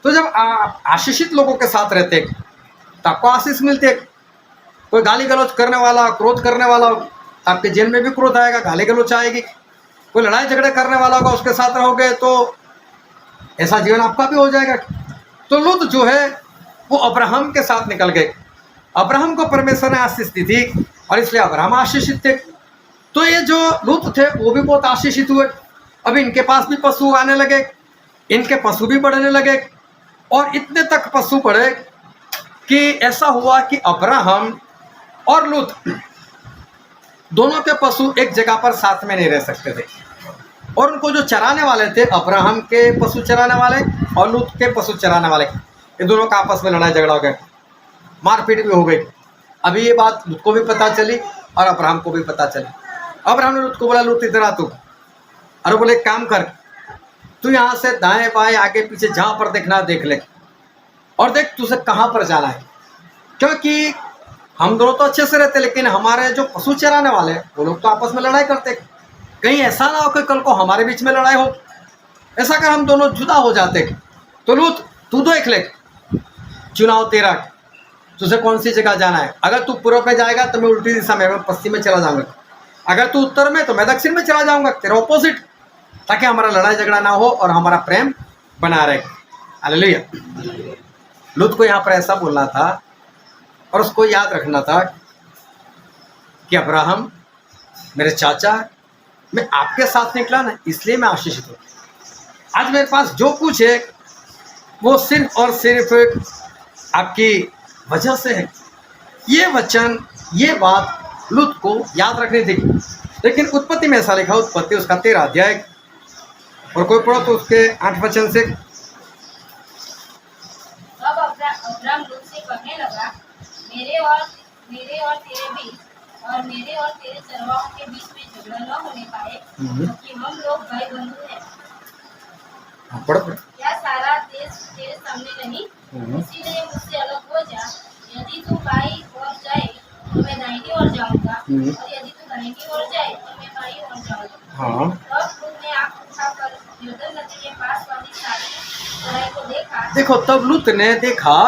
तो जब आप आशीषित लोगों के साथ रहते तो आपको आशीष मिलते। कोई गाली गलौज करने वाला, क्रोध करने वाला, आपके जेल में भी क्रोध आएगा, गाली गलौज आएगी। कोई लड़ाई झगड़े करने वाला होगा, उसके साथ रहोगे तो ऐसा जीवन आपका भी हो जाएगा। तो लूत जो है वो अब्राहम के साथ निकल गए। अब्राहम को परमेश्वर ने आशीष दी थी और इसलिए अब्राहम आशीषित थे। तो ये जो लूत थे वो भी बहुत आशीषित हुए। अभी इनके पास भी पशु आने लगे, इनके पशु भी बढ़ने लगे, और इतने तक पशु बढ़े कि ऐसा हुआ कि अब्राहम और लूत दोनों के पशु एक जगह पर साथ में नहीं रह सकते थे। और उनको जो चराने वाले थे, अब्राहम के पशु चराने वाले और लूत के पशु चराने वाले, ये दोनों का आपस में लड़ाई झगड़ा हो गया, मारपीट भी हो गई। अभी ये बात लूत को भी पता चली और अब्राहम को भी पता चली। अब्राहम ने लूत को बोला लूत इधर आ तू, और बोले एक काम कर, तू यहाँ से दाएं बाएं आगे पीछे जहाँ पर देखना देख ले और देख तुझे कहाँ पर जाना है, क्योंकि हम दोनों तो अच्छे से रहते लेकिन हमारे जो पशु चराने वाले वो लोग तो आपस में लड़ाई करते। कहीं ऐसा ना हो कि कल को हमारे बीच में लड़ाई हो, ऐसा कर हम दोनों जुदा हो जाते। तो लूत तू देख ले, चुनाव तेरा, तुझे कौन सी जगह जाना है। अगर तू पूर्व में जाएगा तो मैं उल्टी दिशा में पश्चिम में चला जाऊंगा, अगर तू उत्तर में तो मैं दक्षिण में चला जाऊंगा, तेरा ऑपोजिट, ताकि हमारा लड़ाई झगड़ा ना हो और हमारा प्रेम बना रहे। हालेलुया। लूत को यहाँ पर ऐसा बोलना था और उसको याद रखना था कि अब्राहम मेरे चाचा, मैं आपके साथ निकला ना इसलिए मैं आशीषित हूँ। आज मेरे पास जो कुछ है वो सिर्फ और सिर्फ आपकी वजह से है। ये वचन, ये बात लूत को याद रखनी थी। लेकिन उत्पत्ति में ऐसा लिखा, उत्पत्ति उसका 13 अध्याय और कोई पढ़ो तो उसके 8 वचन से। अब अब्राम लूत से कहने लगा, मेरे और तेरे बीच और मेरे और तेरे चरवाहों के बीच में झगड़ा न होने पाए, क्योंकि हम लोग भाई बंधु हैं। पढ़ो। क्या सारा देश तेरे सामने नहीं? इसीलिए मुझसे अलग हो जा। यदि तू बाईं ओर जाए तो मैं दाहिनी ओर जाऊंगा, और यदि तू दाहिनी ओर जाए तो मैं बाईं ओर जाऊंगा। हाँ। तब लूत ने आँख उठाकर यरदन नदी के पास वाली सारी चराई को देखा। देखो, तब लूत ने देखा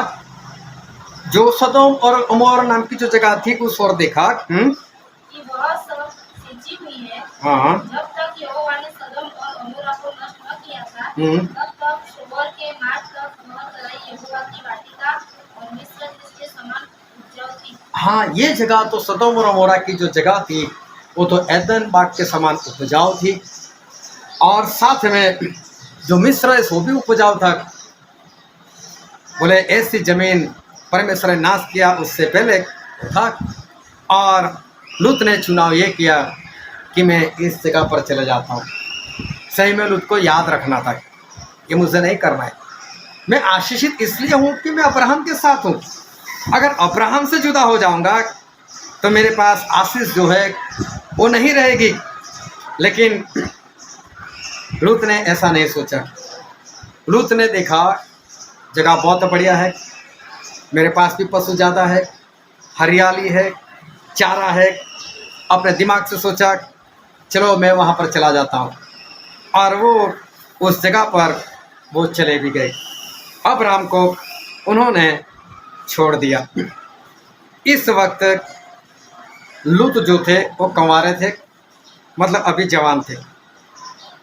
जो सदोम और अमोर नाम की जो जगह थी उस ओर देखा कि वह सब सिंची हुई है। हाँ। जब तक यहोवा ने सदोम और अमोरा को नष्ट न किया था, तब तक शोवर के मार्ग तक वह चराई हाँ, ये जगह तो सदोम और अमोरा की जो जगह थी वो तो एदन बाग के समान उपजाऊ थी, और साथ में जो मिस्र है वो भी उपजाऊ था। बोले ऐसी जमीन परमेश्वर ने नाश किया उससे पहले था, और लूत ने चुनाव ये किया कि मैं इस जगह पर चले जाता हूँ। सही में लूत को याद रखना था, ये मुझे नहीं करना है। मैं आशीषित इसलिए हूँ कि मैं अब्राहम के साथ हूँ। अगर अब्राहम से जुदा हो जाऊँगा तो मेरे पास आशीष जो है वो नहीं रहेगी। लेकिन लूत ने ऐसा नहीं सोचा। लूत ने देखा जगह बहुत बढ़िया है, मेरे पास भी पशु ज़्यादा है, हरियाली है, चारा है। अपने दिमाग से सोचा चलो मैं वहाँ पर चला जाता हूँ, और वो उस जगह पर वो चले भी गए। अब्राहम को उन्होंने छोड़ दिया। इस वक्त लूत जो थे वो कंवारे थे, मतलब अभी जवान थे।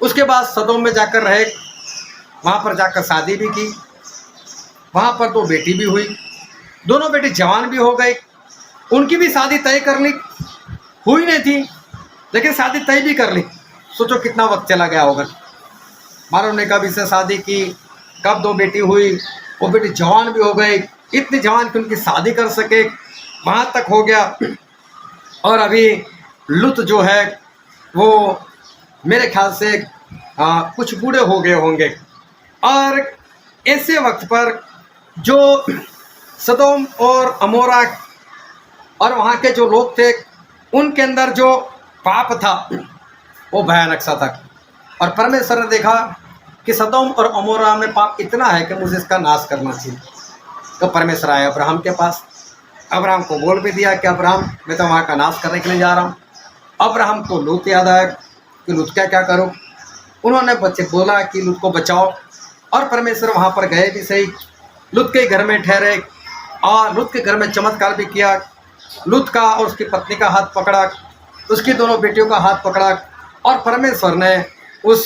उसके बाद सदोम में जाकर रहे, वहाँ पर जाकर शादी भी की, वहाँ पर 2 बेटी भी हुई, दोनों बेटी जवान भी हो गई। उनकी भी शादी तय कर ली, हुई नहीं थी लेकिन शादी तय भी कर ली। सोचो कितना वक्त चला गया होगा। मानो ने कब इससे शादी की, कब 2 बेटी हुई, वो बेटी जवान भी हो गई, इतनी जवान कि उनकी शादी कर सके, वहाँ तक हो गया। और अभी लूत जो है वो मेरे ख्याल से कुछ बूढ़े हो गए होंगे। और ऐसे वक्त पर जो सदोम और अमोरा और वहाँ के जो लोग थे उनके अंदर जो पाप था वो भयानक सा था। और परमेश्वर ने देखा कि सदोम और अमोरा में पाप इतना है कि मुझे इसका नाश करना चाहिए। तो परमेश्वर आया अब्राहम के पास, अब्राहम को बोल भी दिया कि अब्राहम मैं तो वहाँ का नाश करने के लिए जा रहा हूँ। अब्राहम को लूत याद आया कि लूत क्या करो। उन्होंने बच्चे बोला कि लूत को बचाओ, और परमेश्वर वहाँ पर गए भी सही, लूत के घर में ठहरे और लूत के घर में चमत्कार भी किया। लूत का और उसकी पत्नी का हाथ पकड़ा, उसकी दोनों बेटियों का हाथ पकड़ा, और परमेश्वर ने उस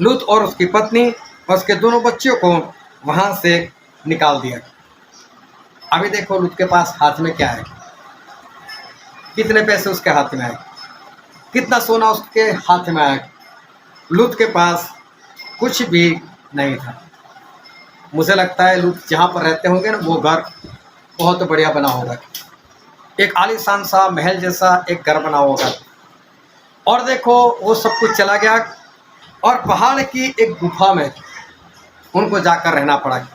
लूत और उसकी पत्नी और उसके दोनों बच्चों को वहाँ से निकाल दिया। अभी देखो लूत के पास हाथ में क्या है, कितने पैसे उसके हाथ में आए, कितना सोना उसके हाथ में आया। लूत के पास कुछ भी नहीं था। मुझे लगता है लूत जहाँ पर रहते होंगे ना वो घर बहुत बढ़िया बना होगा, एक आलीशान सा महल जैसा एक घर बना होगा। और देखो वो सब कुछ चला गया, और पहाड़ की एक गुफा में उनको जाकर रहना पड़ा।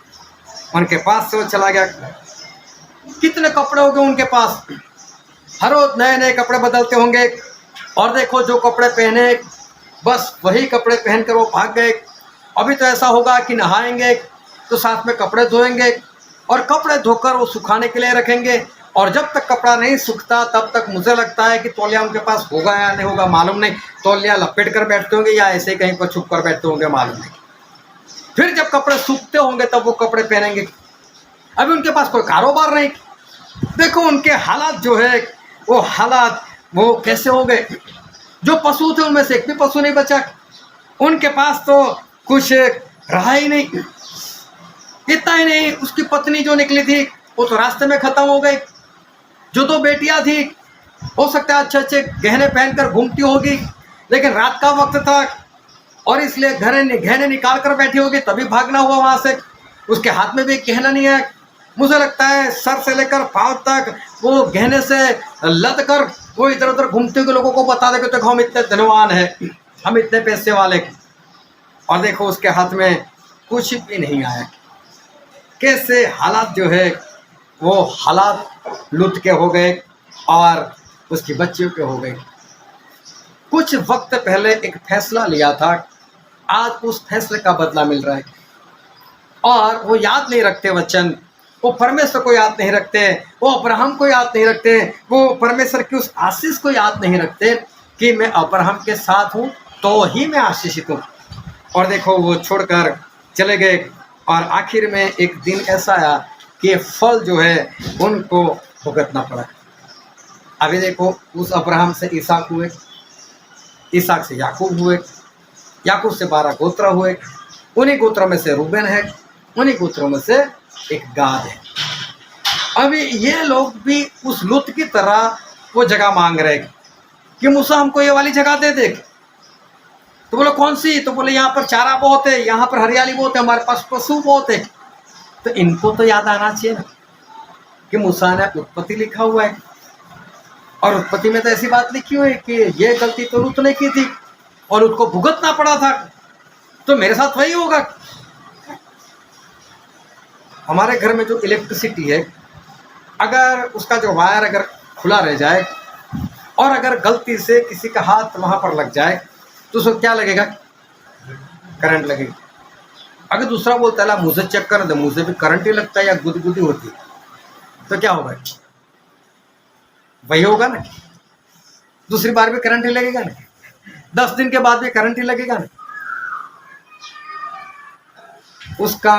उनके पास से वो चला गया। कितने कपड़े होंगे उनके पास, हर रोज नए नए कपड़े बदलते होंगे। और देखो जो कपड़े पहने बस वही कपड़े पहनकर वो भाग गए। अभी तो ऐसा होगा कि नहाएंगे तो साथ में कपड़े धोएंगे, और कपड़े धोकर वो सुखाने के लिए रखेंगे। और जब तक कपड़ा नहीं सूखता तब तक मुझे लगता है कि तौलिया उनके पास होगा या नहीं होगा मालूम नहीं। तौलिया लपेट कर बैठते होंगे या ऐसे कहीं पर छुप कर बैठते होंगे मालूम नहीं। फिर जब कपड़े सूखते होंगे तब वो कपड़े पहनेंगे। अभी उनके पास कोई कारोबार नहीं। देखो उनके हालात जो है वो हालात वो कैसे हो गए। जो पशु थे उनमें से एक भी पशु नहीं बचा, उनके पास तो कुछ रहा ही नहीं। इतना ही नहीं, उसकी पत्नी जो निकली थी वो तो रास्ते में खत्म हो गई। जो 2 बेटियां थी हो सकता है अच्छे अच्छे गहने पहनकर घूमती होगी, लेकिन रात का वक्त था और इसलिए गहने निकाल कर बैठी होगी, तभी भागना हुआ वहां से। उसके हाथ में भी एक गहना नहीं है। मुझे लगता है सर से लेकर पांव तक वो गहने से लद कर वो इधर उधर घूमते हुए लोगों को बता दे कि देखो हम इतने धनवान हैं, हम इतने पैसे वाले। और देखो उसके हाथ में कुछ भी नहीं आया। कैसे हालात जो है वो हालात लूत के हो गए और उसकी बच्चियों के हो गए। कुछ वक्त पहले एक फैसला लिया था, आज उस फैसले का बदला मिल रहा है। और वो याद नहीं रखते वचन, वो परमेश्वर को याद नहीं रखते, वो अब्राहम को याद नहीं रखते, वो परमेश्वर की उस आशीष को याद नहीं रखते कि मैं अब्राहम के साथ हूँ तो ही मैं आशीषित हूँ। और देखो वो छोड़कर चले गए और आखिर में एक दिन ऐसा आया कि फल जो है उनको भुगतना पड़ा। अभी देखो उस अब्राहम से इसहाक हुए, इसहाक से याकूब हुए, याकूब से 12 गोत्र हुए, उन्हीं गोत्रों में से रूबेन है, उन्हीं गोत्रों में से एक गाद है। अभी ये लोग भी उस लुत की तरह वो जगह मांग रहे हैं कि मूसा हमको ये वाली जगह दे दे। तो बोले कौन सी? तो बोले यहाँ पर चारा बहुत है, यहाँ पर हरियाली बहुत है, हमारे पास पशु बहुत है। तो इनको तो याद आना चाहिए ना कि मूसा ने उत्पत्ति लिखा हुआ है, और उत्पत्ति में तो ऐसी बात लिखी हुई है कि ये गलती तो लूत ने की थी और उसको भुगतना पड़ा था, तो मेरे साथ वही होगा। हमारे घर में जो इलेक्ट्रिसिटी है, अगर उसका जो वायर अगर खुला रह जाए और अगर गलती से किसी का हाथ वहाँ पर लग जाए तो उसको क्या लगेगा? करंट लगेगा। अगर दूसरा बोलता है ला मुझे चेक कर दे, मुझे भी करंट ही लगता है या गुदगुदी होती है, तो क्या होगा? वही होगा ना। दूसरी बार भी करंट ही लगेगा ना, 10 दिन के बाद भी करंट ही लगेगा ना। उसका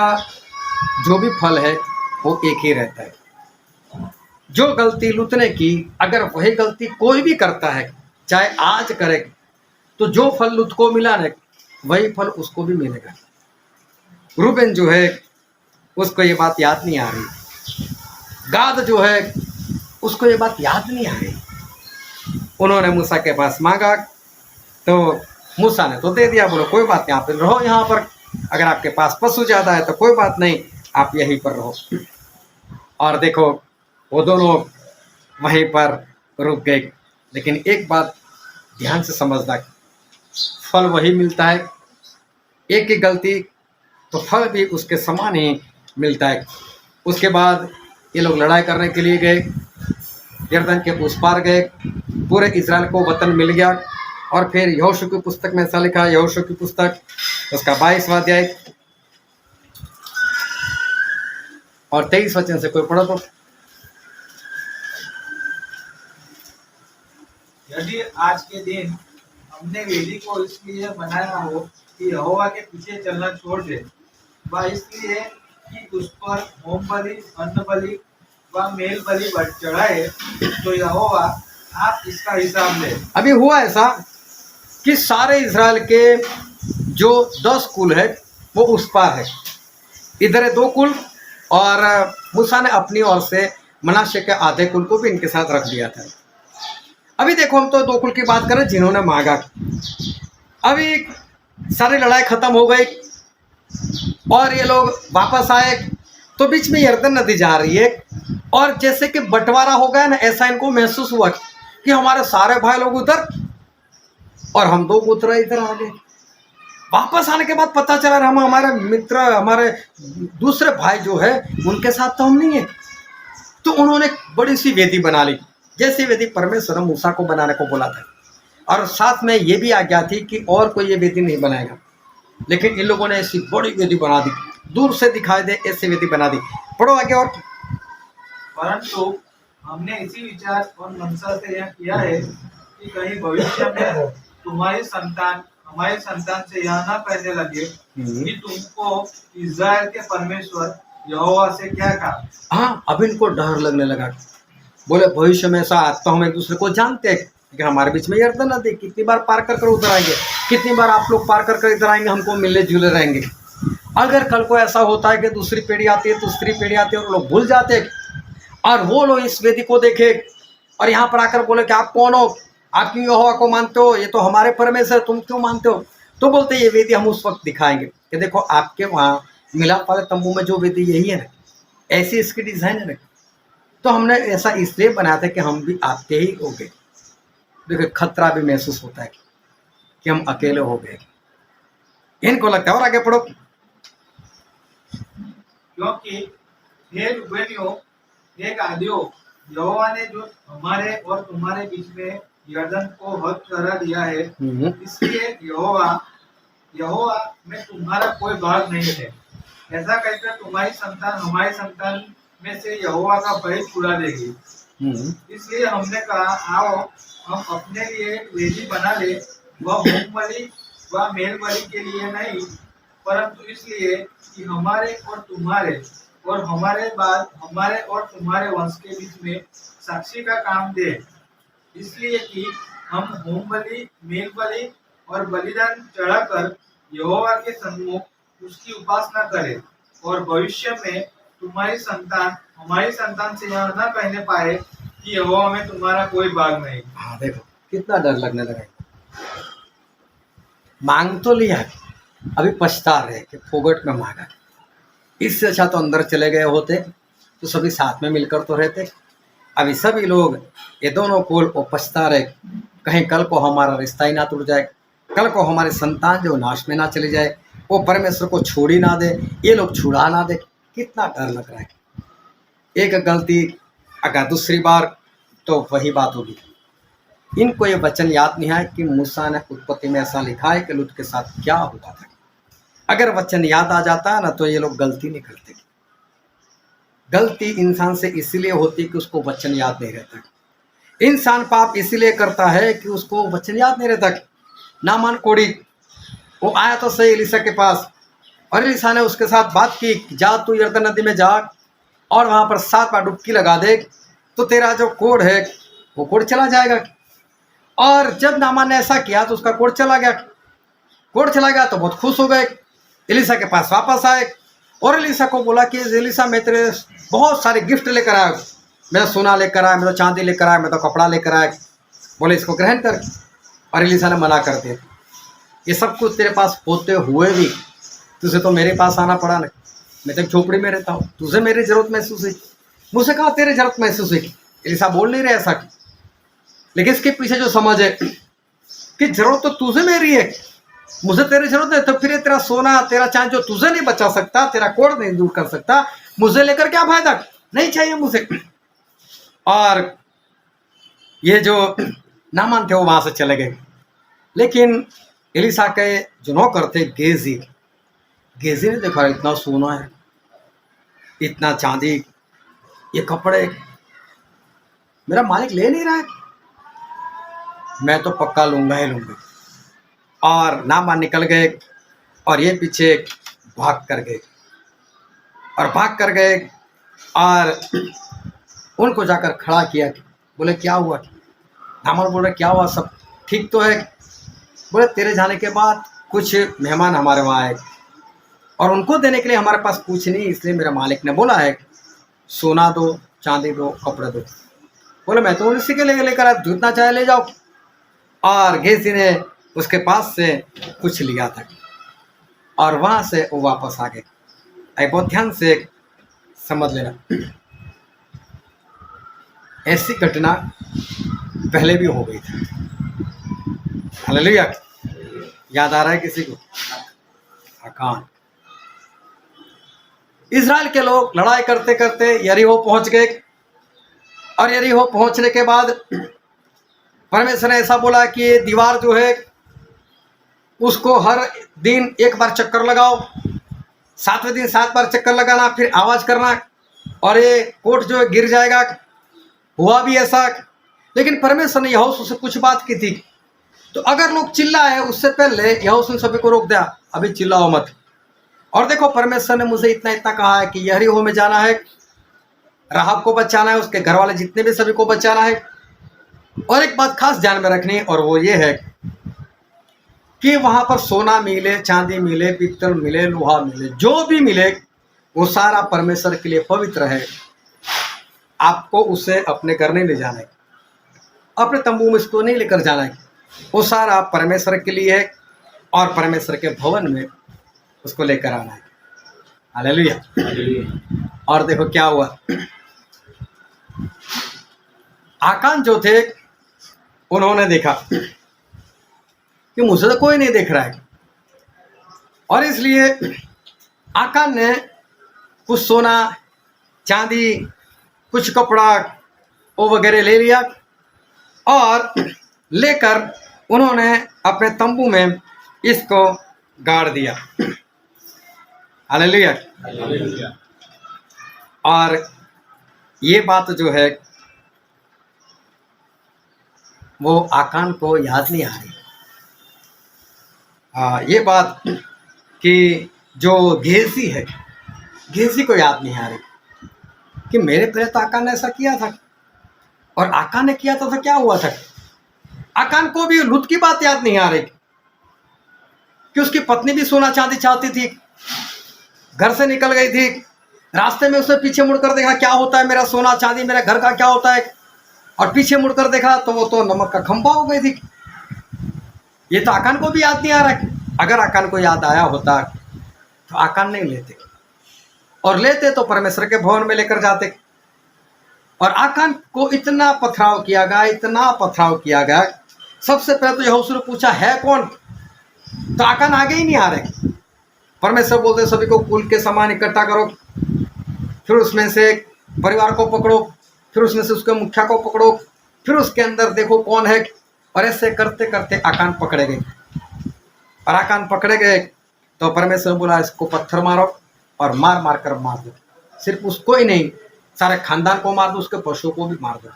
जो भी फल है वो एक ही रहता है। जो गलती लूत ने की, अगर वही गलती कोई भी करता है, चाहे आज करे, तो जो फल लूत को मिला ना वही फल उसको भी मिलेगा। रूबेन जो है उसको ये बात याद नहीं आ रही, गाद जो है उसको ये बात याद नहीं आ रही। उन्होंने मूसा के पास मांगा तो मूसा ने तो दे दिया, बोलो कोई बात नहीं, आप रहो यहाँ पर, अगर आपके पास पशु ज़्यादा है तो कोई बात नहीं, आप यहीं पर रहो। और देखो वो दोनों वहीं पर रुक गए। लेकिन एक बात ध्यान से समझना, फल वही मिलता है, एक की गलती तो फल भी उसके समान ही मिलता है। उसके बाद ये लोग लड़ाई करने के लिए गए, यरदन के उस पार गए, पूरे इजराइल को वतन मिल गया। और फिर यहोशू की पुस्तक में ऐसा लिखा, यहोशू की पुस्तक उसका 22वां अध्याय और 23 वचन से कोई पढ़ो तो। यदि आज के दिन हमने वेदी को इसलिए बनाया हो कि यहोवा के पीछे चलना छोड़ दे, व इसलिए कि उस पर होम बलि, अन्न बलि व मेल बलि चढ़ाए, तो यहोवा आप इसका हिसाब ले। अभी हुआ ऐसा कि सारे इजराइल के जो 10 कुल है वो उस पार है, इधर है 2 कुल, और मूसा ने अपनी ओर से मनाशे के आधे कुल को भी इनके साथ रख दिया था। अभी देखो हम तो 2 कुल की बात करें जिन्होंने मांगा। अभी सारी लड़ाई खत्म हो गई और ये लोग वापस आए, तो बीच में यरदन नदी जा रही है, और जैसे कि बंटवारा हो गया ना, ऐसा इनको महसूस हुआ कि हमारे सारे भाई लोग उधर और हम 2 पुत्र इधर आ गए। वापस आने के बाद पता चला हम हमारे मित्र, हमारे दूसरे भाई जो है उनके साथ तो हम नहीं है। तो उन्होंने बड़ी सी वेदी बना ली, जैसी वेदी परमेश्वर ने मूसा को बनाने को बोला था, और साथ में ये भी आज्ञा थी कि और कोई ये वेदी नहीं बनाएगा। लेकिन इन लोगों ने ऐसी बड़ी वेदी बना दी, दूर से दिखाई दे ऐसी वेदी बना दी। पढ़ो आगे। और परंतु हमने इसी विचार और मनसा से यह किया है कि कहीं भविष्य में तुम्हारी संतान हमारी संतान से यह ना कहने लगे कि तुमको इस्राएल के परमेश्वर यहोवा से क्या कहा। हाँ, अब इनको डर लगने लगा। बोले भविष्य में ऐसा तो हम एक दूसरे को जानते हैं, लेकिन हमारे बीच में यरदन नदी कितनी बार पार कर उधर आएंगे, कितनी बार आप लोग पार कर इधर आएंगे, हमको मिलने जुले रहेंगे। अगर कल को ऐसा होता है कि दूसरी पीढ़ी आती है, दूसरी पीढ़ी आती है और लोग भूल जाते हैं, और वो लोग इस वेदी को देखे और यहाँ पर आकर बोले कि आप कौन हो, आप क्यों यहोवा को मानते हो, ये तो हमारे परमेश्वर, तुम क्यों मानते हो। तो बोलते ये वेदी हम उस वक्त दिखाएंगे कि देखो आपके वहाँ मिलाप वाले तंबू में जो वेदी यही है ना, ऐसी इसकी डिज़ाइन है ना। तो हमने ऐसा इसलिए बनाया था कि हम भी आपके ही हो गए। देखो खतरा भी महसूस होता है कि हम अकेले हो गए, इनको लगता है। और आगे पढ़ो। क्योंकि हे रूबेनियों, हे गादियों, यहोवा ने जो हमारे और तुम्हारे बीच में यरदन को हद करा दिया है, इसलिए यहोवा में तुम्हारा कोई भाग नहीं है। ऐसा कहकर तुम्हारी संतान हमारी संतान में से यहोवा का भय छुड़ा देगी। इसलिए हमने कहा आओ हम अपने लिए एक वेदी बना ले, वह होम बलि व मेल बलि के लिए नहीं, परंतु इसलिए कि हमारे और तुम्हारे और हमारे बाद हमारे और तुम्हारे वंश के बीच में साक्षी का काम दे, इसलिए कि हम होम बलि, मेल बलि और बलिदान चढ़ाकर यहोवा के सम्मुख उसकी उपासना करें और भविष्य में तुम्हारी संतान हमारी संतान से यह न कहने पाए कि यहोवा में तुम्हारा कोई भाग नहीं। हाँ देखो कितना डर लगने लगा। मांग तो लिया, अभी पछता रहे कि फोगट में मांगा। इससे अच्छा तो अंदर चले गए होते तो सभी साथ में मिलकर तो रहते। अभी सभी लोग ये दोनों कुल वो पछता रहे, कहीं कल को हमारा रिश्ता ही ना टूट जाए, कल को हमारी संतान जो नाश में ना चली जाए, वो परमेश्वर को छोड़ ही ना दे, ये लोग छुड़ा ना दे। कितना डर लग रहा है। एक गलती अगर दूसरी बार तो वही बात होगी। इनको ये वचन याद नहीं है कि मूसा ने उत्पत्ति में ऐसा लिखा है कि लूत के साथ क्या हुआ था। अगर वचन याद आ जाता है ना तो ये लोग गलती नहीं करते। गलती इंसान से इसीलिए होती है कि उसको वचन याद नहीं रहता। इंसान पाप इसीलिए करता है कि उसको वचन याद नहीं रहता। नामान कोड़ी वो आया तो सही एलिशा के पास, और एलिशा ने उसके साथ बात की, जा तू यरदन नदी में जा और वहां पर 7 बार डुबकी लगा दे तो तेरा जो कोढ़ है वो कोढ़ चला जाएगा। और जब नामान ने ऐसा किया तो उसका कोढ़ चला गया। कोढ़ चला गया तो बहुत खुश हो गए, एलिशा के पास वापस आए और एलिशा को बोला कि एलिशा मैं तेरे बहुत सारे गिफ्ट लेकर आया, मैं तो सोना लेकर आया, मैं तो चांदी लेकर आया, मैं तो कपड़ा लेकर आया, बोले इसको ग्रहण कर। और एलिशा ने मना कर दिया, ये सब कुछ तेरे पास होते हुए भी तुझे तो मेरे पास आना पड़ा ना, मैं तो झोपड़ी में रहता हूँ, तुझे मेरी जरूरत महसूस हुई, मुझे कहा तेरी जरूरत महसूस हुई। एलिशा बोल नहीं रहे ऐसा, लेकिन इसके पीछे जो समझ है कि जरूरत तो तुझे मेरी है, मुझे तेरी जरूरत है, तो फिर ये तेरा सोना तेरा चांदी जो तुझे नहीं बचा सकता, तेरा कोढ़ नहीं दूर कर सकता, मुझे लेकर क्या फायदा, नहीं चाहिए मुझे। और ये जो नामान थे वो वहां से चले गए। लेकिन एलिशा के जो नौकर थे गेजी, गेजी ने देखा इतना सोना है, इतना चांदी, ये कपड़े मेरा मालिक ले नहीं रहा है, मैं तो पक्का लूंगा ही लूंगा। और नामान निकल गए और ये पीछे भाग कर गए और उनको जाकर खड़ा किया। बोले क्या हुआ? नामान बोल रहे क्या हुआ, सब ठीक तो है? बोले तेरे जाने के बाद कुछ मेहमान हमारे वहाँ आए और उनको देने के लिए हमारे पास कुछ नहीं, इसलिए मेरा मालिक ने बोला है सोना दो, चांदी दो, कपड़े दो। बोले मैं तो इसी के लिए लेकर आया, जितना चाहे ले जाओ। और गेजी ने उसके पास से कुछ लिया था और वहाँ से वो वापस आ गए। बहुत ध्यान से समझ लेना, ऐसी घटना पहले भी हो गई थी। हालेलुया। याद आ रहा है किसी को? आकान। इजराइल के लोग लड़ाई करते करते यरीहो पहुंच गए और यरीहो पहुंचने के बाद परमेश्वर ने ऐसा बोला कि ये दीवार जो है उसको हर दिन 1 बार चक्कर लगाओ, 7वें दिन 7 बार चक्कर लगाना, फिर आवाज करना और ये कोट जो है गिर जाएगा। हुआ भी ऐसा, लेकिन परमेश्वर ने यहोशू से कुछ बात की थी, तो अगर लोग चिल्लाए उससे पहले यहोशू ने सभी को रोक दिया, अभी चिल्लाओ मत। और देखो परमेश्वर ने मुझे इतना कहा है कि यरीहो में जाना है, राहब को बचाना है, उसके घर वाले जितने भी सभी को बचाना है। और एक बात खास ध्यान में रखनी, और वो ये है कि वहां पर सोना मिले, चांदी मिले, पीतल मिले, लोहा मिले, जो भी मिले वो सारा परमेश्वर के लिए पवित्र है। आपको उसे अपने घर नहीं ले जाना है, अपने तंबू में इसको नहीं लेकर जाना है, वो सारा परमेश्वर के लिए है और परमेश्वर के भवन में उसको लेकर आना है। हालेलुया। और देखो क्या हुआ, आकान जो थे उन्होंने देखा कि मुझे तो कोई नहीं देख रहा है, और इसलिए आकान ने कुछ सोना, चांदी, कुछ कपड़ा वो वगैरह ले लिया और लेकर उन्होंने अपने तंबू में इसको गाड़ दिया। हालेलुया। और ये बात जो है वो आकान को याद नहीं आ रही। ये बात कि जो गेजी है, गेजी को याद नहीं आ रही कि मेरे पहले तो आकान ने ऐसा किया था, और आकान ने किया था तो क्या हुआ था। आकान को भी लूत की बात याद नहीं आ रही कि उसकी पत्नी भी सोना चांदी चाहती थी, घर से निकल गई थी, रास्ते में उसने पीछे मुड़कर देखा क्या होता है, मेरा सोना चांदी मेरा घर का क्या होता है, और पीछे मुड़कर देखा तो वो तो नमक का खंभा हो गई थी। ये तो आकान को भी याद नहीं आ रहा है। अगर आकान को याद आया होता तो आकान नहीं लेते, और लेते तो परमेश्वर के भवन में लेकर जाते। और आकान को इतना पथराव किया गया, इतना पथराव किया गया। सबसे पहले तो यहोशू ने पूछा है कौन, तो आकान आगे ही नहीं आ रहे। परमेश्वर बोलते सभी को कुल के समान इकट्ठा करो, फिर उसमें से परिवार को पकड़ो, फिर उसमें से उसके मुखिया को पकड़ो, फिर उसके अंदर देखो कौन है। और ऐसे करते करते आकान पकड़े गए, और आकान पकड़े गए तो परमेश्वर बोला इसको पत्थर मारो, और मार मार कर मार दो। सिर्फ उसको ही नहीं, सारे खानदान को मार दो, उसके पशुओं को भी मार दो।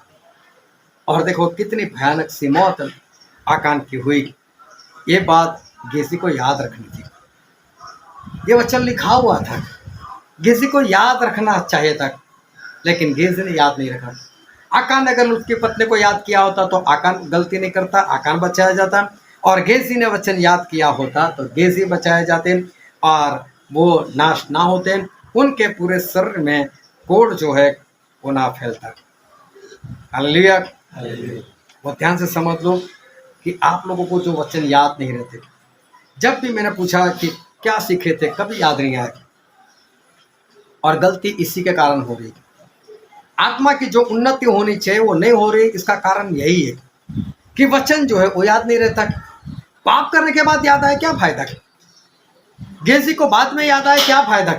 और देखो कितनी भयानक सी मौत आकान की हुई। ये बात गेजी को याद रखनी थी। ये वचन लिखा हुआ था, गेजी को याद रखना चाहिए था, लेकिन गेजी ने याद नहीं रखा। आकान ने अगर लूत की पत्नी को याद किया होता तो आकान गलती नहीं करता, आकान बचाया जाता। और गेजी ने वचन याद किया होता तो गेजी बचाए जाते और वो नाश ना होते, उनके पूरे शरीर में कोढ़ जो है वो ना फैलता। हालेलुया। वो ध्यान से समझ लो कि आप लोगों को जो वचन याद नहीं रहते, जब भी मैंने पूछा कि क्या सीखे थे, कभी याद नहीं आया। और गलती इसी के कारण हो रही। आत्मा की जो उन्नति होनी चाहिए वो नहीं हो रही। इसका कारण यही है कि वचन जो है वो याद नहीं रहता। पाप करने के बाद याद आए क्या फायदा? गेजी को बाद में याद आए क्या फायदा?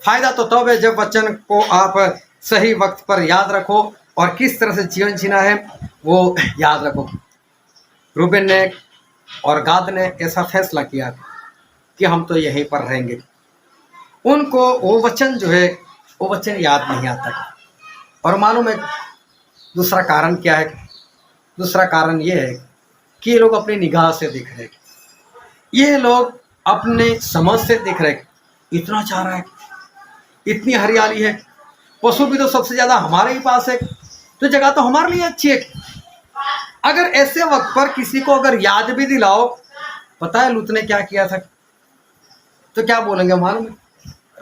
फायदा तो तब है जब वचन को आप सही वक्त पर याद रखो और किस तरह से जीवन जीना है वो याद रखो। रूबेन ने और गाद ने ऐसा फैसला किया कि हम तो यहीं पर रहेंगे। उनको वो वचन जो है वो वचन याद नहीं आता। और मालूम है दूसरा कारण क्या है? दूसरा कारण ये है कि ये लोग अपनी निगाह से देख रहे हैं, ये लोग अपने समझ से देख रहे हैं। इतना चारा है, इतनी हरियाली है, पशु भी तो सबसे ज़्यादा हमारे ही पास है, तो जगह तो हमारे लिए अच्छी है। अगर ऐसे वक्त पर किसी को अगर याद भी दिलाओ, पता है लूत ने क्या किया था, तो क्या बोलेंगे मालूम है?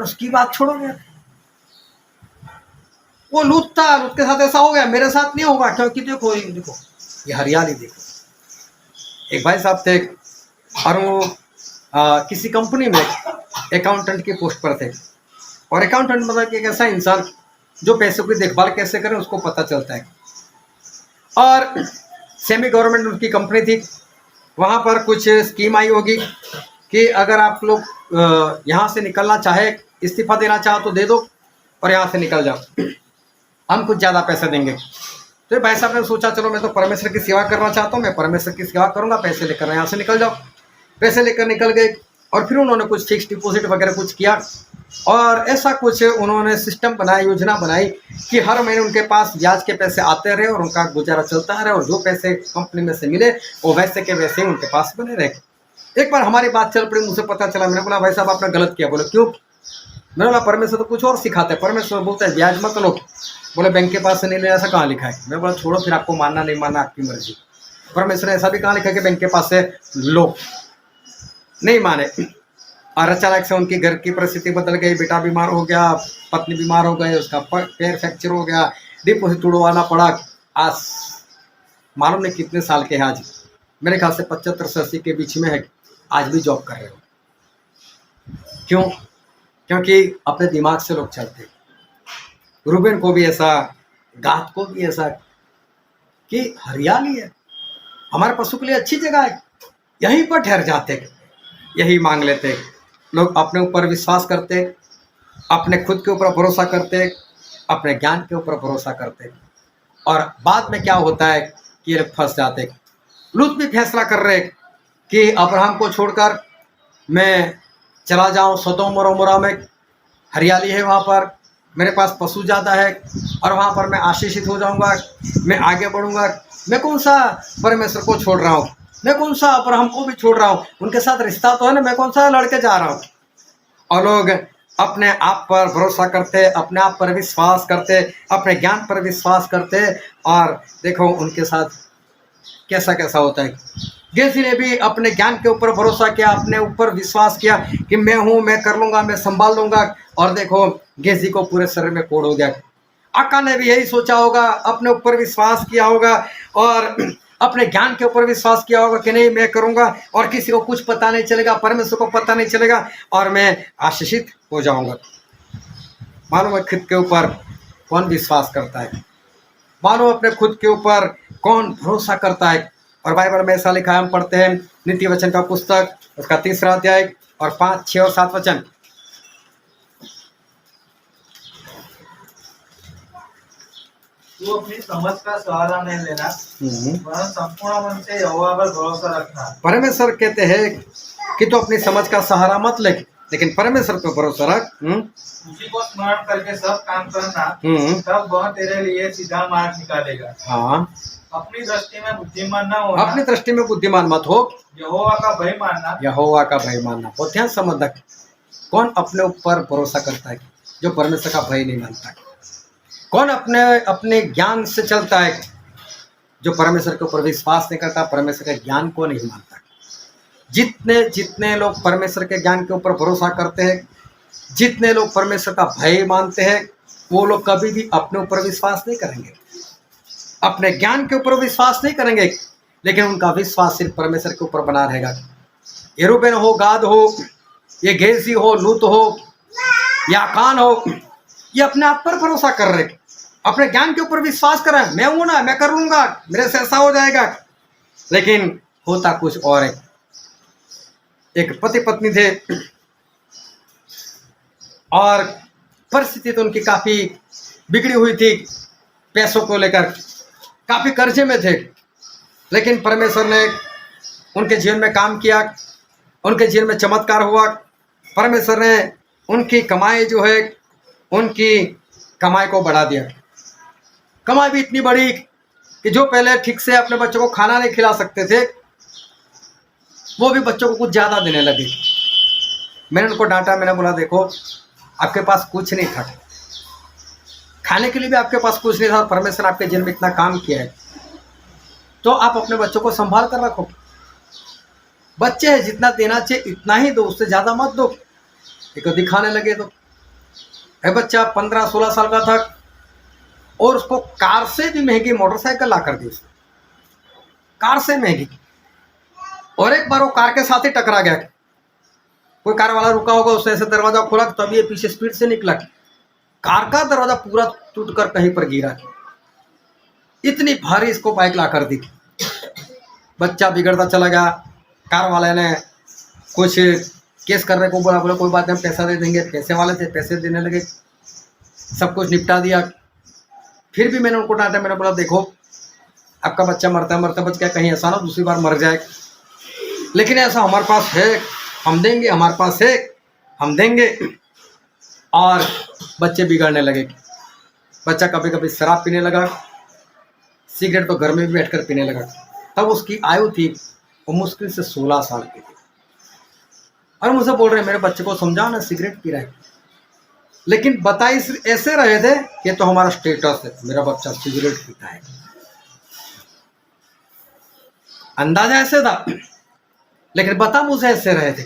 उसकी बात छोड़ोगे, वो लूत था, लूत के साथ ऐसा हो गया, मेरे साथ नहीं होगा। क्योंकि देखो ये हरियाली देखो। एक भाई साहब थे और वो किसी कंपनी में अकाउंटेंट की पोस्ट पर थे। और अकाउंटेंट मतलब कि एक ऐसा इंसान जो पैसों की देखभाल कैसे करें उसको पता चलता है। और सेमी गवर्नमेंट उनकी कंपनी थी। वहाँ पर कुछ स्कीम आई होगी कि अगर आप लोग यहाँ से निकलना चाहे, इस्तीफा देना चाहो तो दे दो और यहाँ से निकल जाओ, हम कुछ ज़्यादा पैसे देंगे। तो भाई साहब ने सोचा चलो मैं तो परमेश्वर की सेवा करना चाहता हूँ, मैं परमेश्वर की सेवा करूँगा, पैसे लेकर यहाँ से निकल जाओ। पैसे लेकर निकल गए और फिर उन्होंने कुछ फिक्स डिपॉजिट वगैरह कुछ किया और ऐसा कुछ उन्होंने सिस्टम बनाया, योजना बनाई कि हर महीने उनके पास ब्याज के पैसे आते रहे और उनका गुजारा चलता रहे और जो पैसे कंपनी में से मिले वो वैसे के वैसे ही उनके पास बने रहे। एक बार हमारी बात चल पड़ी, मुझे पता चला, मैंने बोला भाई साहब आपने गलत किया। बोले क्यों? मैंने बोला परमेश्वर तो कुछ और सिखाते हैं। परमेश्वर बोलता है ब्याज मत लो। बोले बैंक के पास से नहीं ले, ऐसा कहाँ लिखा है? मैं बोला छोड़ो फिर, आपको मानना नहीं मानना आपकी मर्जी। परमेश्वर ने ऐसा भी कहाँ लिखा है कि बैंक के पास से लो? नहीं माने और अचानक से उनकी घर की परिस्थिति बदल गई, बेटा बीमार हो गया, पत्नी बीमार हो गई, उसका पैर फ्रैक्चर हो गया, डिपॉजिट उड़वाना पड़ा। आज मालूम नहीं कितने साल के हैं, आज मेरे ख्याल से 75 से 80 के बीच में है, आज भी जॉब कर रहे हो। क्यों? क्योंकि अपने दिमाग से लोग चलते। रूबेन को भी ऐसा, गाद को भी ऐसा कि हरियाली है, हमारे पशु के लिए अच्छी जगह है, यहीं पर ठहर जाते, यही मांग लेते। लोग अपने ऊपर विश्वास करते, अपने खुद के ऊपर भरोसा करते, अपने ज्ञान के ऊपर भरोसा करते और बाद में क्या होता है कि ये फंस जाते। लूत भी फैसला कर रहे कि अब्राहम को छोड़कर मैं चला जाऊं सदोम और अमोरा में, हरियाली है वहाँ पर, मेरे पास पशु ज़्यादा है और वहाँ पर मैं आशीषित हो जाऊँगा, मैं आगे बढ़ूँगा। मैं कौन सा परमेश्वर को छोड़ रहा हूँ, मैं कौन सा अब्राहम को भी छोड़ रहा हूँ, उनके साथ रिश्ता तो है ना, मैं कौन सा लड़के जा रहा हूँ। और लोग अपने आप पर भरोसा करते, अपने आप पर विश्वास करते, अपने ज्ञान पर विश्वास करते और देखो उनके साथ कैसा कैसा होता है। गेजी ने भी अपने ज्ञान के ऊपर भरोसा किया, अपने ऊपर विश्वास किया कि मैं हूँ, मैं कर लूँगा, मैं संभाल लूँगा। और देखो गेजी को पूरे शरीर में कोड़ हो गया। आका ने भी यही सोचा होगा, अपने ऊपर विश्वास किया होगा और अपने ज्ञान के ऊपर विश्वास किया होगा कि नहीं मैं करूंगा और किसी को कुछ पता नहीं चलेगा, परमेश्वर को पता नहीं चलेगा और मैं आशीषित हो जाऊंगा। मालूम है खुद के ऊपर कौन विश्वास करता है, मालूम अपने खुद के ऊपर कौन भरोसा करता है। और बाइबल में ऐसा लिखा है, हम पढ़ते हैं नीति वचन का पुस्तक उसका 3रा अध्याय और 5, 6 और 7 वचन। तू अपनी समझ का सहारा नहीं लेना, वरन संपूर्ण मन से यहोवा पर भरोसा रखना। परमेश्वर कहते हैं कि तू अपनी समझ का सहारा मत ले, लेकिन परमेश्वर पर भरोसा रख। उसी को स्मरण करके सब काम करना, तब वह तेरे लिए सीधा मार्ग निकालेगा। हाँ, अपनी दृष्टि में बुद्धिमान न होना, अपनी दृष्टि में बुद्धिमान मत हो, यहोवा का भय मानना, यहोवा का भय मानना। बहुत ध्यान समझना, कौन अपने ऊपर भरोसा करता है जो परमेश्वर का भय नहीं मानता है। कौन अपने ज्ञान से चलता है जो परमेश्वर के ऊपर विश्वास नहीं करता, परमेश्वर के ज्ञान को नहीं मानता। जितने लोग परमेश्वर के ज्ञान के ऊपर भरोसा करते हैं, जितने लोग परमेश्वर का भय मानते हैं, वो लोग कभी भी अपने ऊपर विश्वास नहीं करेंगे, अपने ज्ञान के ऊपर विश्वास नहीं करेंगे, लेकिन उनका विश्वास सिर्फ परमेश्वर के ऊपर बना रहेगा। ये रूबेन हो, गाद हो, ये गेजी हो, लूत हो या कान हो, ये अपने आप पर भरोसा कर रहे, अपने ज्ञान के ऊपर विश्वास कर रहे हैं। मैं हूं ना, मैं कर लूंगा, मेरे से ऐसा हो जाएगा। लेकिन होता कुछ और है। एक पति पत्नी थे और परिस्थिति तो उनकी काफी बिगड़ी हुई थी, पैसों को लेकर काफी कर्जे में थे। लेकिन परमेश्वर ने उनके जीवन में काम किया, उनके जीवन में चमत्कार हुआ। परमेश्वर ने उनकी कमाई जो है, उनकी कमाई को बढ़ा दिया। कमाई भी इतनी बड़ी कि जो पहले ठीक से अपने बच्चों को खाना नहीं खिला सकते थे, वो भी बच्चों को कुछ ज़्यादा देने लगे। मैंने उनको डांटा, मैंने बोला देखो आपके पास कुछ नहीं था, खाने के लिए भी आपके पास कुछ नहीं था, परमेश्वर आपके जीवन में इतना काम किया है, तो आप अपने बच्चों को संभाल कर रखो। बच्चे हैं, जितना देना चाहिए इतना ही दो, उससे ज़्यादा मत दो। एक दिखाने लगे तो बच्चा 15-16 साल का था और उसको कार से भी महंगी मोटरसाइकिल ला कर दी, उसको कार से महंगी। और एक बार वो कार के साथ ही टकरा गया। कोई कार वाला रुका होगा, उसने ऐसे दरवाजा खोला तभी ये पीछे स्पीड से निकला, कार का दरवाजा पूरा टूटकर कहीं पर गिरा। इतनी भारी इसको बाइक ला कर दी। बच्चा बिगड़ता चला गया। कार वाले ने कुछ केस करने को बोला, कोई बात नहीं, पैसा दे देंगे। पैसे वाले थे, पैसे देने लगे, सब कुछ निपटा दिया। फिर भी मैंने उनको डांटा, मैंने बोला देखो आपका बच्चा मरता बच गया, कहीं ऐसा ना दूसरी बार मर जाए, लेकिन ऐसा हमारे पास है, हम देंगे, हमारे पास है, हम देंगे। और बच्चे बिगड़ने लगे। बच्चा कभी कभी शराब पीने लगा, सिगरेट तो घर में भी बैठकर पीने लगा। तब उसकी आयु थी वो मुश्किल से 16 साल की थी। और मुझे बोल रहे मेरे बच्चे को समझाओ ना, सिगरेट पी रहा है। लेकिन बता ऐसे रहे थे कि तो हमारा स्टेटस है, मेरा बच्चा सिगरेट पीता है। अंदाजा ऐसे था, लेकिन बता मुझे ऐसे रहे थे।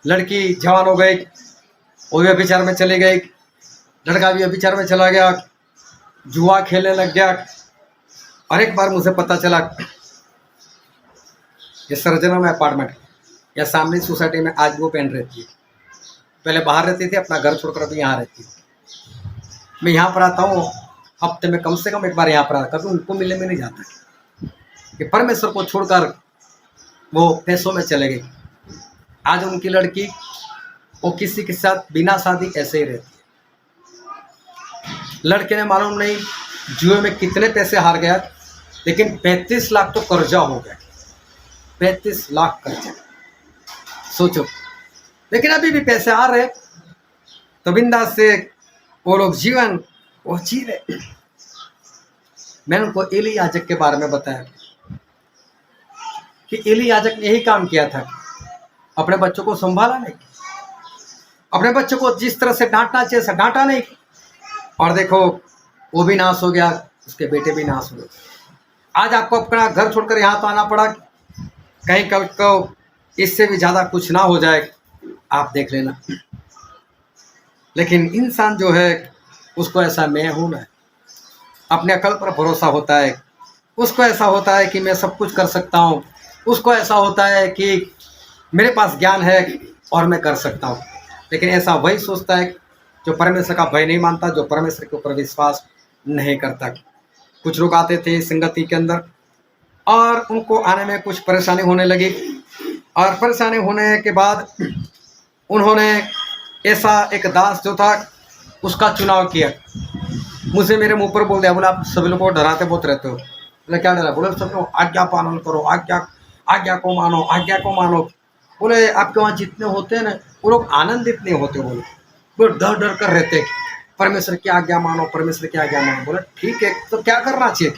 लड़की जवान हो गई, वो भी व्यभिचार में चली गई, लड़का भी व्यभिचार में चला गया, जुआ खेलने लग गया। और एक बार मुझे पता चला ये सर्जना में अपार्टमेंट या सामने सोसाइटी में आज वो बहन रहती है। पहले बाहर रहती थी, अपना घर छोड़कर अभी यहाँ रहती है। मैं यहाँ पर आता हूँ हफ्ते में कम से कम एक बार यहाँ पर आता, कभी उनको मिलने में नहीं जाता कि परमेश्वर को छोड़कर वो पैसों में चले गए। आज उनकी लड़की वो किसी के साथ बिना शादी ऐसे ही रहती है। लड़के ने मालूम नहीं जुए में कितने पैसे हार गया, लेकिन 35 लाख तो कर्जा हो गया। 35 लाख कर्जा, सोचो। लेकिन अभी भी पैसे आ रहे, तो बिंदास से वो लोग जीवन वो जी रहे। मैंने उनको एली याजक के बारे में बताया कि एली याजक ने यही काम किया था, अपने बच्चों को संभाला नहीं, अपने बच्चों को जिस तरह से डांटना चाहिए ऐसा डांटा नहीं। और देखो वो भी नाश हो गया, उसके बेटे भी नाश हो गए। आज आपको अपना घर छोड़कर यहाँ तो आना पड़ा, कहीं कल को इससे भी ज़्यादा कुछ ना हो जाए, आप देख लेना। लेकिन इंसान जो है उसको ऐसा मैं हूँ ना, अपने अकल पर भरोसा होता है, उसको ऐसा होता है कि मैं सब कुछ कर सकता हूँ, उसको ऐसा होता है कि मेरे पास ज्ञान है और मैं कर सकता हूँ। लेकिन ऐसा वही सोचता है जो परमेश्वर का भय नहीं मानता, जो परमेश्वर के ऊपर विश्वास नहीं करता। कुछ लोग आते थे संगति के अंदर और उनको आने में कुछ परेशानी होने लगी, और परेशानी होने के बाद उन्होंने ऐसा एक दास जो था उसका चुनाव किया। मुझे मेरे मुंह पर बोल दिया, बोला आप सभी लोगों को डराते बहुत रहते हो। बोले क्या डरा? बोले सब लोग आज्ञा पालन करो, आज्ञा को मानो, आज्ञा को मानो। बोले आपके वहाँ जितने होते हैं ना वो लोग आनंदित नहीं होते, बोले वो डर डर कर रहते, परमेश्वर की आज्ञा मानो, परमेश्वर की आज्ञा मानो। बोले ठीक है, तो क्या करना चाहिए?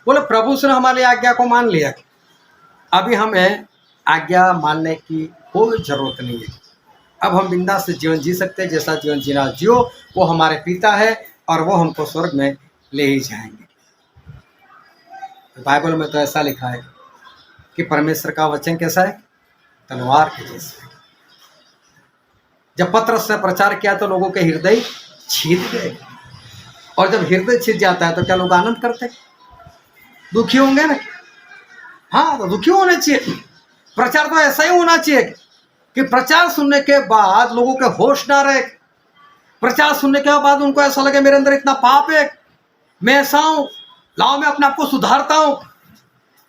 बोले प्रभु से हमारी आज्ञा को मान लिया, अभी हमें आज्ञा मानने की कोई जरूरत नहीं है, अब हम बिंदास से जीवन जी सकते हैं, जैसा जीवन जीना जियो, वो हमारे पिता है और वो हमको स्वर्ग में ले ही जाएंगे। तो बाइबल में तो ऐसा लिखा है कि परमेश्वर का वचन कैसा है? तलवार के जैसा है। जब पत्रस से प्रचार किया तो लोगों के हृदय छीद गए, और जब हृदय छीद जाता है तो क्या लोग आनंद करते? दुखी होंगे ना? हाँ, तो दुखी होने चाहिए। प्रचार तो ऐसा ही होना चाहिए कि प्रचार सुनने के बाद लोगों के होश ना रहे, प्रचार सुनने के बाद उनको ऐसा लगे मेरे अंदर इतना पाप है, मैं ऐसा हूं, लाओ मैं अपने आप को सुधारता हूं।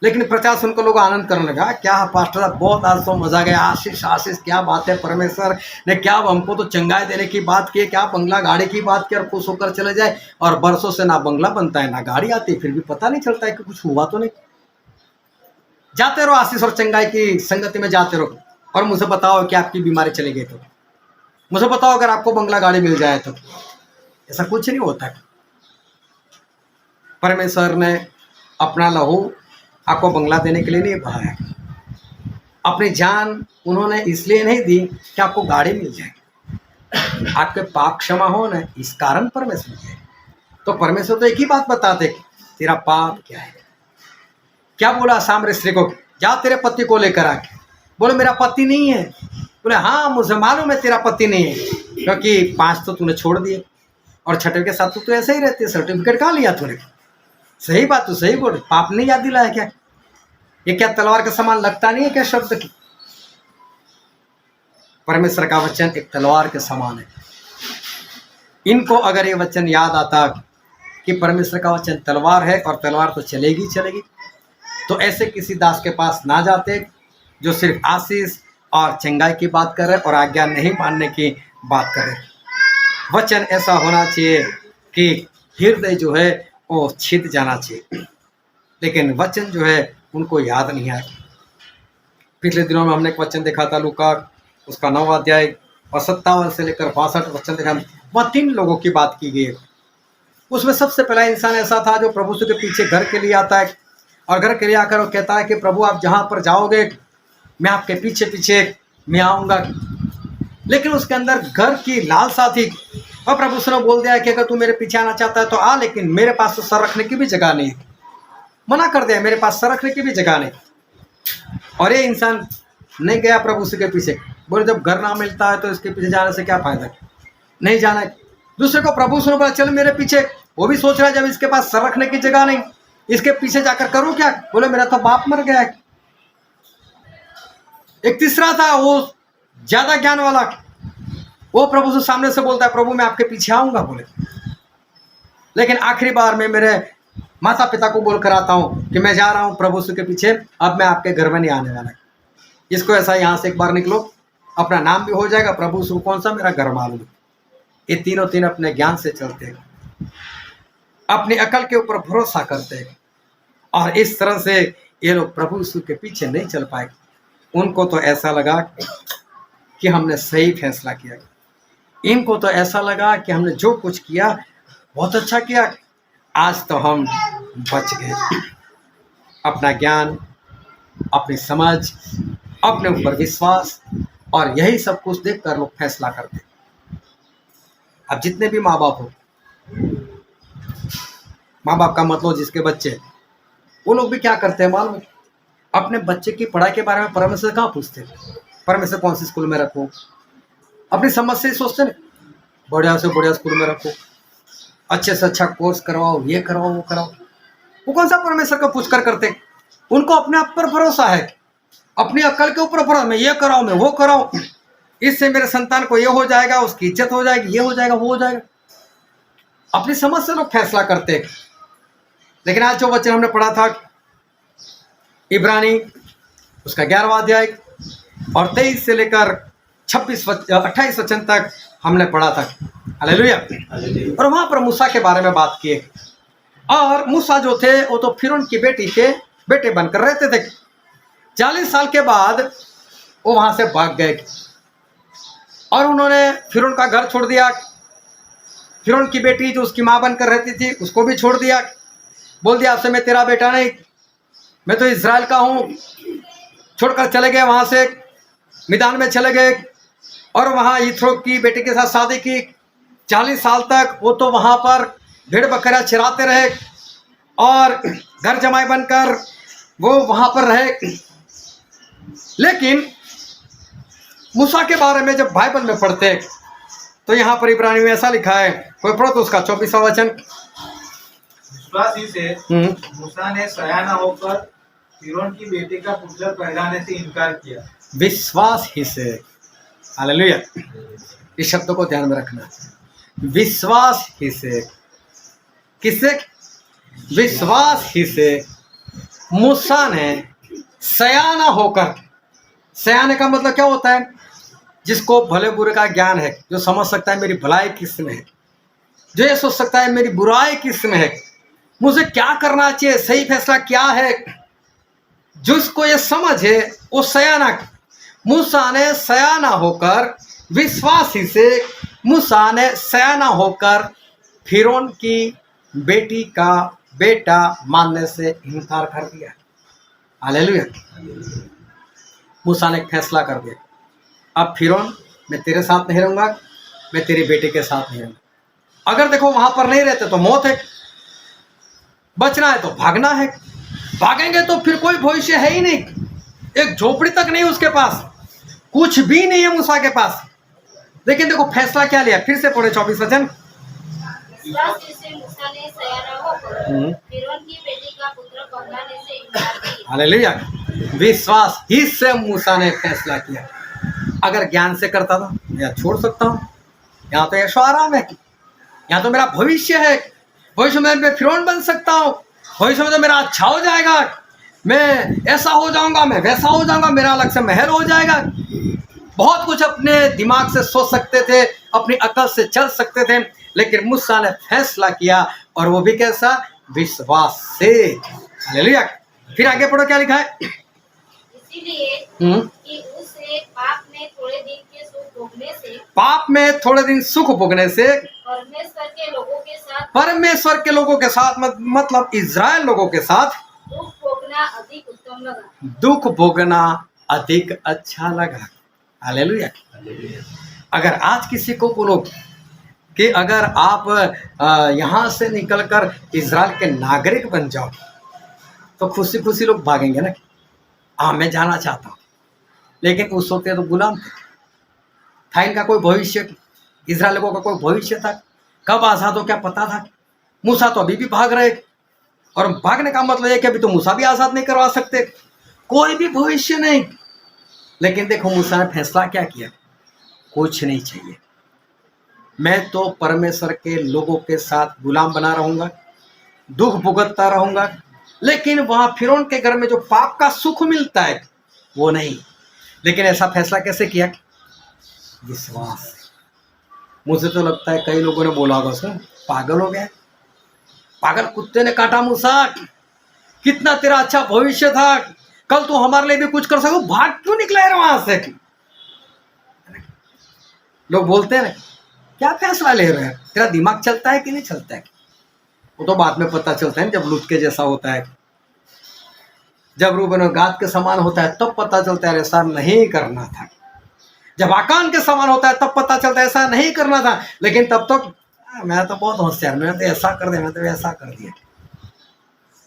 लेकिन प्रचार सुनकर लोग आनंद करने लगा, क्या पास्टर साहब बहुत आज तो मजा गया, आशीष आशीष, क्या बात है, परमेश्वर ने क्या हमको तो चंगाई देने की बात की, क्या बंगला गाड़ी की बात की, और खुश होकर चले जाए। और बरसों से ना बंगला बनता है ना गाड़ी आती, फिर भी पता नहीं चलता है कि कुछ हुआ तो नहीं। जाते रहो आशीष और चंगाई की संगति में जाते रहो, और मुझे बताओ कि आपकी बीमारी चली गई तो, मुझे बताओ अगर आपको बंगला गाड़ी मिल जाए तो। ऐसा कुछ नहीं होता। परमेश्वर ने अपना लहू आपको बंगला देने के लिए नहीं बहाया, अपनी जान उन्होंने इसलिए नहीं दी कि आपको गाड़ी मिल जाए, आपके पाप क्षमा हो ना, इस कारण परमेश्वर दिए। तो परमेश्वर तो एक ही बात बताते कि तेरा पाप क्या है। क्या बोला सामरी स्त्री को? जा तेरे पति को लेकर आके। बोले मेरा पति नहीं है। बोले हाँ मुझे मालूम है तेरा पति नहीं है, क्योंकि 5 तो तूने छोड़ दिए और छठे के साथ तो ऐसे ही रहती है, सर्टिफिकेट कहाँ लिया तूने? सही बात तो सही बोल, पाप नहीं याद दिलाया क्या? ये क्या तलवार के समान लगता नहीं है क्या शब्द की? परमेश्वर का वचन एक तलवार के समान है। इनको अगर ये वचन याद आता कि परमेश्वर का वचन तलवार है और तलवार तो चलेगी चलेगी, तो ऐसे किसी दास के पास ना जाते जो सिर्फ आशीष और चंगाई की बात करे और आज्ञा नहीं मानने की बात करे। वचन ऐसा होना चाहिए कि हृदय जो है वो छिद जाना चाहिए, लेकिन वचन जो है उनको याद नहीं आया। पिछले दिनों में हमने एक वचन देखा था, लूका उसका 9वां अध्याय और 57 से लेकर 62 वचन देखा। वहाँ 3 लोगों की बात की गई है। उसमें सबसे पहला इंसान ऐसा था जो प्रभु के पीछे घर के लिए आता है, और घर के लिए आकर वो कहता है कि प्रभु आप जहाँ पर जाओगे मैं आपके पीछे पीछे मैं आऊँगा। लेकिन उसके अंदर घर की लालसा थी, और प्रभु ने बोल दिया कि अगर तू मेरे पीछे आना चाहता है तो आ, लेकिन मेरे पास तो सर रखने की भी जगह नहीं। मना कर दिया, मेरे पास सर रखने की भी जगह नहीं। और ये इंसान नहीं गया प्रभु के पीछे। बोले जब घर ना मिलता है तो इसके पीछे जाने से क्या फायदा, नहीं जाना है। दूसरे को प्रभु ने बोला चल मेरे पीछे, वो भी सोच रहा है जब इसके पास सर रखने की जगह नहीं, इसके पीछे जाकर करूं क्या? बोले मेरा तो बाप मर गया है। एक तीसरा था वो ज्यादा ज्ञान वाला, वो प्रभु से सामने से बोलता है प्रभु मैं आपके पीछे आऊंगा। बोले लेकिन आखिरी बार मैं मेरे माता पिता को बोलकर आता हूँ कि मैं जा रहा हूँ प्रभु के पीछे, अब मैं आपके घर में नहीं आने वाला। इसको ऐसा यहाँ से एक बार निकलो, अपना नाम भी हो जाएगा, प्रभु से कौन सा मेरा घर मालूम। ये तीनों तीन अपने ज्ञान से चलते हैं, अपनी अकल के ऊपर भरोसा करते हैं, और इस तरह से ये लोग प्रभु यीशु के पीछे नहीं चल पाए। उनको तो ऐसा लगा कि हमने सही फैसला किया, इनको तो ऐसा लगा कि हमने जो कुछ किया बहुत अच्छा किया, आज तो हम बच गए। अपना ज्ञान, अपनी समझ, अपने ऊपर विश्वास, और यही सब कुछ देखकर लोग फैसला करते। अब जितने भी माँ बाप हो, माँ बाप का मतलब जिसके बच्चे, वो लोग भी क्या करते हैं मालूम? अपने बच्चे की पढ़ाई के बारे में परमेश्वर से कहाँ पूछते? परमेश्वर कौन सी स्कूल में रखूँ, अपनी समझ से ही सोचते ना, बढ़िया से बढ़िया स्कूल में रखो, अच्छे से अच्छा कोर्स करवाओ, ये करवाओ वो कराओ। वो कौन सा परमेश्वर को पूछ कर करते? उनको अपने आप पर भरोसा है, अपनी अक्ल के ऊपर भरोसा, मैं ये कराऊं, मैं वो कराऊं, इससे मेरे संतान को ये हो जाएगा, उसकी इज्जत हो जाएगी, ये हो जाएगा, वो हो जाएगा। अपनी समझ से लोग फैसला करते हैं। लेकिन आज जो वचन हमने पढ़ा था इब्रानी उसका 11वां अध्याय और 23 से लेकर 28 वचन तक हमने पढ़ा था। हालेलुया। और वहां पर मूसा के बारे में बात की। और मूसा जो थे वो तो फिरौन की बेटी के बेटे बनकर रहते थे। 40 साल के बाद वो वहां से भाग गए और उन्होंने फिरौन का घर छोड़ दिया। फिरौन की बेटी जो उसकी माँ बनकर रहती थी उसको भी छोड़ दिया। बोल दिया आपसे मैं तेरा बेटा नहीं, मैं तो इज़राइल का हूँ। छोड़कर चले गए, वहां से मैदान में चले गए और वहां यित्रो की बेटी के साथ शादी की। 40 साल तक वो तो वहां पर भेड़ बकरियां चराते रहे और घर जमाई बनकर वो वहां पर रहे। लेकिन मूसा के बारे में जब बाइबल में पढ़ते हैं तो यहाँ पर इब्रानी में ऐसा लिखा है, कोई पढ़ो तो उसका 24वां वचन। विश्वास ही से मूसा ने सयाना होकर फिरौन की बेटी का पुत्र कहलाने से इनकार किया। विश्वास ही से, हालेलुया, इस शब्द को ध्यान में रखना। विश्वास ही से, किससे? विश्वास ही से मूसा ने सयाना होकर, सयाने का मतलब क्या होता है? जिसको भले बुरे का ज्ञान है, जो समझ सकता है मेरी भलाई किस में है, जो ये सोच सकता है मेरी बुराई किस में है, मुझे क्या करना चाहिए, सही फैसला क्या है, जिसको ये समझ है वो सयाना। मूसा ने सयाना होकर, विश्वास ही से मूसा ने सयाना होकर फिरौन की बेटी का बेटा मानने से इनकार कर दिया। हालेलुया। मूसा ने फैसला कर दिया, अब फिरौन मैं तेरे साथ नहीं रहूंगा, मैं तेरी बेटी के साथ नहीं रहूंगा। अगर देखो वहां पर नहीं रहते तो मौत है, बचना है तो भागना है। भागेंगे तो फिर कोई भविष्य है ही नहीं, एक झोपड़ी तक नहीं उसके पास, कुछ भी नहीं है मूसा के पास। लेकिन देखो फैसला क्या लिया, फिर से पढ़े 24 वचन। विश्वास ही से मूसा ने सयाना होकर फिरौन की बेटी का पुत्र कहलाने से इनकार किया। हालेलुया। विश्वास ही से मूसा ने फैसला किया। अगर ज्ञान से करता था मैं छोड़ सकता हूँ, यहाँ तो ऐशो आराम है, यहाँ तो मेरा भविष्य है, भविष्य में मैं फिरौन बन सकता हूँ, भविष्य में तो मेरा अच्छा हो जाएगा, मैं ऐसा हो जाऊंगा, मैं वैसा हो जाऊंगा, मेरा अलग से महल हो जाएगा। बहुत कुछ अपने दिमाग से सोच सकते थे, अपनी अकल से चल सकते थे। लेकिन मूसा ने फैसला किया और वो भी कैसा? विश्वास से। हालेलुया। फिर आगे पढ़ो क्या लिखा है। इसीलिए कि उसे पाप में थोड़े दिन के सुख भोगने से, पाप में थोड़े दिन सुख भोगने से परमेश्वर के लोगों के साथ, परमेश्वर के लोगों के साथ मतलब इज़राइल लोगों के साथ दुख भोगना अधिक उत्तम लगा। दुख भोगना अधिक अच्छा लगा। हालेलुया। अगर आज किसी को बोलो कि अगर आप यहाँ से निकलकर इज़राइल के नागरिक बन जाओ तो खुशी खुशी लोग भागेंगे ना, हाँ मैं जाना चाहता हूँ। लेकिन उस वक्त तो गुलाम था, इनका कोई भविष्य, इज़राइल लोगों का कोई भविष्य था? कब आज़ाद हो क्या पता था? मूसा तो अभी भी भाग रहे, और भागने का मतलब है कि अभी तो मूसा भी आज़ाद नहीं करवा सकते, कोई भी भविष्य नहीं। लेकिन देखो मूसा ने फैसला क्या किया, कुछ नहीं चाहिए, मैं तो परमेश्वर के लोगों के साथ गुलाम बना रहूंगा, दुख भुगतता रहूंगा। लेकिन वहां फिरौन के घर में जो पाप का सुख मिलता है वो नहीं। लेकिन ऐसा फैसला कैसे किया? विश्वास। मुझे तो लगता है कई लोगों ने बोला होगा सुन पागल हो गया, पागल कुत्ते ने काटा मूसा, कितना तेरा अच्छा भविष्य था, कल तू हमारे लिए भी कुछ कर सको, भाग क्यों निकला है वहां से? लोग बोलते हैं ना, क्या फैसला ले रहे हैं, तेरा दिमाग चलता है कि नहीं चलता है? वो तो बाद में पता चलता है जब लूत के जैसा होता है, जब रूबन और गाद के समान होता है तब पता चलता है ऐसा नहीं करना था। जब आकान के समान होता है तब पता चलता है ऐसा नहीं करना था। लेकिन तब तक मैं तो बहुत होशियार, मैंने तो ऐसा कर दिया, मैं तो ऐसा कर दिया।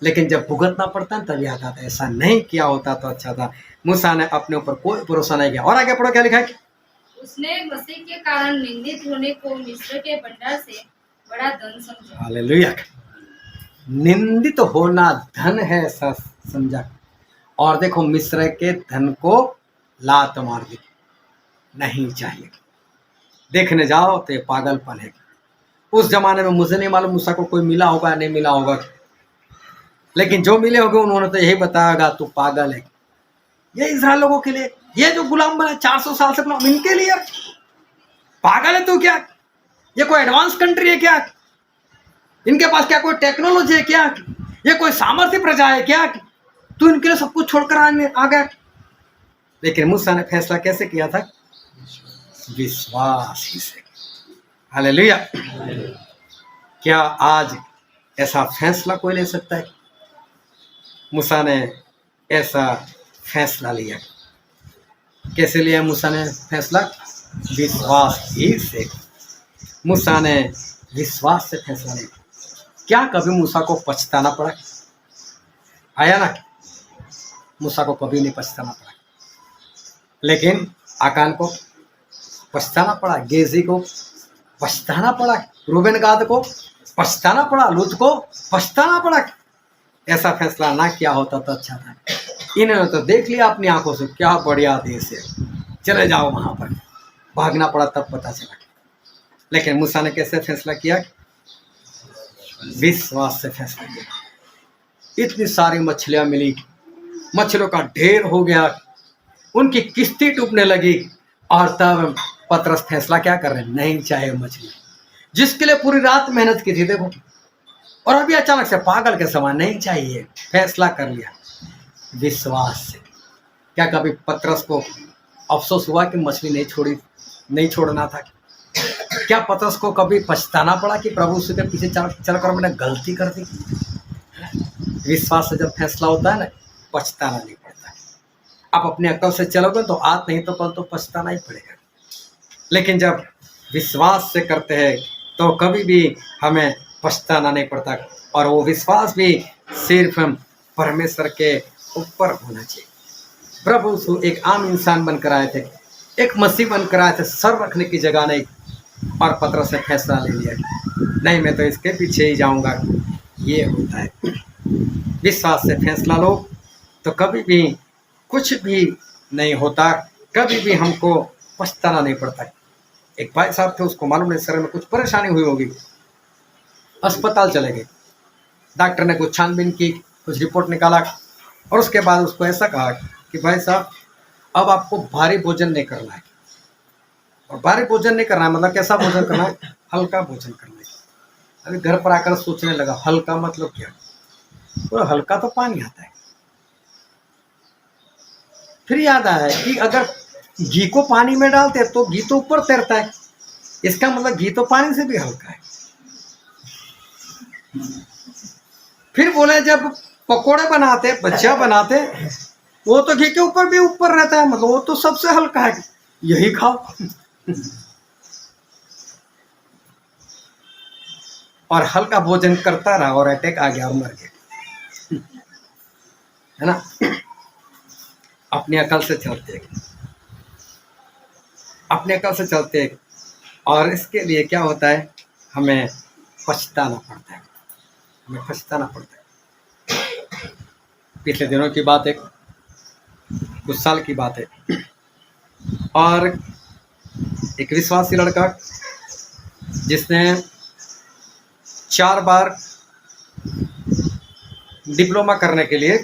लेकिन जब भुगतना पड़ता है तब याद आता है ऐसा नहीं किया होता तो अच्छा था। मूसा ने अपने ऊपर कोई भरोसा नहीं किया। और आगे पढ़ो क्या लिखा है। उसने मसीह के कारण निंदित होने को मिस्र के भंडार से बड़ा धन समझा। हालेलुया। निंदित होना धन है ऐसा समझा, और देखो मिस्र के धन को लात मार दी, नहीं चाहिए। देखने जाओ तो ये पागलपन है। उस जमाने में मुझे नहीं मालूम मूसा को कोई मिला होगा या नहीं मिला होगा, लेकिन जो मिले होंगे उन्होंने तो यही बताया तू पागल है। ये इजराइल लोगों के लिए, ये जो गुलाम बने 400 साल से गुलाम, इनके लिए पागल है तू क्या? ये कोई एडवांस कंट्री है क्या? इनके पास क्या कोई टेक्नोलॉजी है क्या? ये कोई सामर्थ्य प्रजा है क्या? तू इनके लिए सब कुछ छोड़कर आ गया। लेकिन मूसा ने फैसला कैसे किया था? विश्वास ही से। हालेलुया। क्या आज ऐसा फैसला कोई ले सकता है? मूसा ने ऐसा फैसला लिया। कैसे लिया मूसा ने फैसला? विश्वास ही से। मूसा ने विश्वास से फैसला लिया। क्या कभी मूसा को पछताना पड़ा? आया ना, मूसा को कभी नहीं पछताना पड़ा, लेकिन आकान को पछताना पड़ा, गेजी को पछताना पड़ा, रूबेन गाद को पछताना पड़ा, लूत को पछताना पड़ा। ऐसा फैसला ना किया होता तो अच्छा था। इन्होंने तो देख लिया अपनी आंखों से, क्या बढ़िया देश है, चले जाओ वहां पर। भागना पड़ा तब पता चला। लेकिन मूसा ने कैसे फैसला किया? विश्वास से फैसला किया। इतनी सारी मछलियां मिली, मछलियों का ढेर हो गया, उनकी किश्ती डूबने लगी, और तब पतरस फैसला क्या कर रहे हैं? नहीं चाहिए मछली, जिसके लिए पूरी रात मेहनत की थी। देखो, और अभी अचानक से पागल के समान नहीं चाहिए, फैसला कर लिया विश्वास से। क्या कभी पतरस को अफसोस हुआ कि मछली नहीं छोड़ना था? क्या पतरस को कभी पछताना पड़ा कि प्रभु उसके पीछे चलकर मैंने गलती कर दी? विश्वास से जब फैसला होता है ना, पछताना नहीं पड़ता। आप अपने अक्ल से चलोगे तो आज नहीं तो कल तो पछताना ही पड़ेगा। लेकिन जब विश्वास से करते हैं तो कभी भी हमें पछताना नहीं पड़ता। और वो विश्वास भी सिर्फ परमेश्वर के ऊपर होना चाहिए। प्रभु यीशु एक आम इंसान बनकर आए थे, एक मसीह बनकर आए थे, सर रखने की जगह नहीं। और पतरस ने फैसला ले लिया, नहीं मैं तो इसके पीछे ही जाऊंगा। ये होता है, विश्वास से फैसला लो तो कभी भी कुछ भी नहीं होता, कभी भी हमको पछताना नहीं पड़ता। एक भाई साहब थे, उसको मालूम नहीं शरीर में कुछ परेशानी हुई होगी, अस्पताल चले गए। डॉक्टर ने कुछ छानबीन की, कुछ रिपोर्ट निकाला, और उसके बाद उसको ऐसा कहा कि भाई साहब अब आपको भारी भोजन नहीं करना है। और भारी भोजन नहीं करना है मतलब कैसा भोजन करना है? हल्का भोजन करना है। अभी घर पर आकर सोचने लगा, हल्का मतलब क्या? तो हल्का तो पानी आता है। फिर याद आया कि अगर घी को पानी में डालते तो घी तो ऊपर तैरता है, इसका मतलब घी तो पानी से भी हल्का है। फिर बोले जब पकोड़े बनाते, भजिया बनाते, वो तो घी के ऊपर भी ऊपर रहता है, मतलब वो तो सबसे हल्का है, यही खाओ। और हल्का भोजन करता रहा और अटैक आ गया और मर गया, है ना। अपनी अकल से चलते, अपने अकल से चलते, और इसके लिए क्या होता है? हमें पछताना पड़ता है, हमें पछताना पड़ता है। पिछले दिनों की बात है, कुछ साल की बात है, और एक विश्वासी लड़का जिसने 4 बार डिप्लोमा करने के लिए,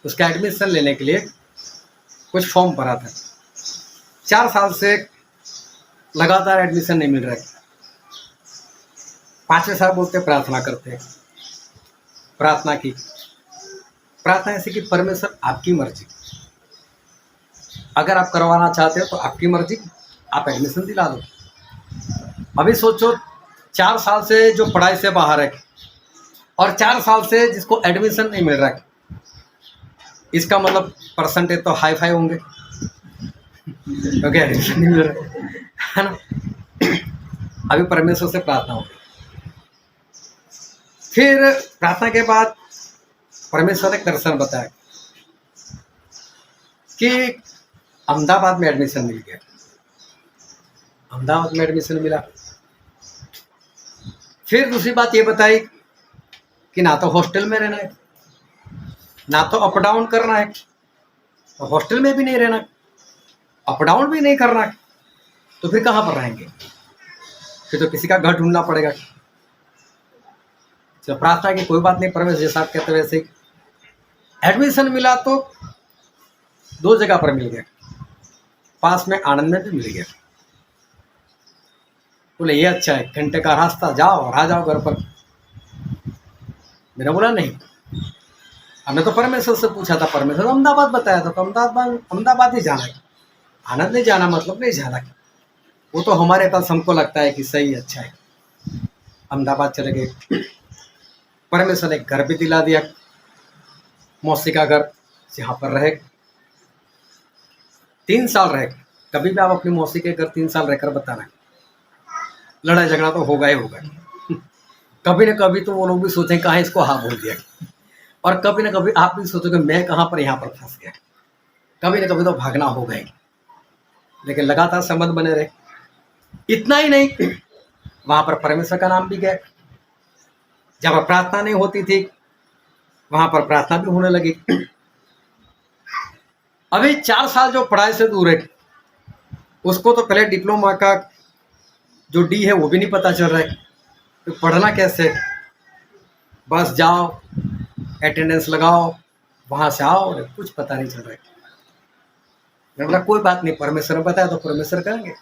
उसका एडमिशन लेने के लिए कुछ फॉर्म भरा था। 4 साल से लगातार एडमिशन नहीं मिल रहा है। 5वें साल बोलते प्रार्थना करते हैं। प्रार्थना की, प्रार्थना ऐसी कि परमेश्वर आपकी मर्जी, अगर आप करवाना चाहते हो तो आपकी मर्जी, आप एडमिशन दिला दो। अभी सोचो 4 साल से जो पढ़ाई से बाहर है और 4 साल से जिसको एडमिशन नहीं मिल रहा है, इसका मतलब परसेंटेज तो हाई फाई होंगे क्योंकि एडमिशन नहीं मिल रहा है ना। अभी परमेश्वर से प्रार्थना होगी। फिर प्रार्थना के बाद परमेश्वर ने दर्शन बताया कि अहमदाबाद में एडमिशन मिल गया। अहमदाबाद में एडमिशन मिला। फिर दूसरी बात ये बताई कि ना तो हॉस्टल में रहना है, ना तो अप डाउन करना है। तो हॉस्टल में भी नहीं रहना, अप डाउन भी नहीं करना है, तो फिर कहाँ पर रहेंगे? फिर तो किसी का घर ढूंढना पड़ेगा। चलो प्रार्थना की कोई बात नहीं, परमेश्वर जैसा आप कहते वैसे एडमिशन मिला तो 2 जगह पर मिल गया, पास में आनंद में भी मिल गया। बोले ये अच्छा है, घंटे का रास्ता, जाओ और आ जाओ घर पर। मैंने बोला नहीं, हमने तो परमेश्वर से पूछा था, परमेश्वर अहमदाबाद बताया था, तो अहमदाबाद ही जाना है, आनंद नहीं जाना मतलब नहीं जाना। वो तो हमारे पास हमको लगता है कि सही अच्छा है, अहमदाबाद चले गए। परमेश्वर ने घर भी दिला दिया, मौसी का घर, जहाँ पर रहे 3 साल रहे। कभी भी आप अपनी मौसी के घर 3 साल रहकर बताना, लड़ाई झगड़ा तो होगा ही होगा। कभी न कभी तो वो लोग भी सोचें कहाँ इसको हाँ बोल दिया, और कभी न कभी आप भी सोचोगे मैं कहाँ पर यहाँ पर फंस गया। कभी न कभी तो भागना होगा ही, लेकिन लगातार संबंध बने रहे। इतना ही नहीं, वहाँ पर परमेश्वर का नाम भी गया। जहाँ पर प्रार्थना नहीं होती थी वहाँ पर प्रार्थना भी होने लगी। अभी 4 साल जो पढ़ाई से दूर है, उसको तो पहले डिप्लोमा का जो डी है वो भी नहीं पता चल रहा है, तो पढ़ना कैसे? बस जाओ, अटेंडेंस लगाओ, वहाँ से आओ, कुछ पता नहीं चल रहा है। मैंने बोला कोई बात नहीं, परमेश्वर ने बताया तो परमेश्वर करेंगे।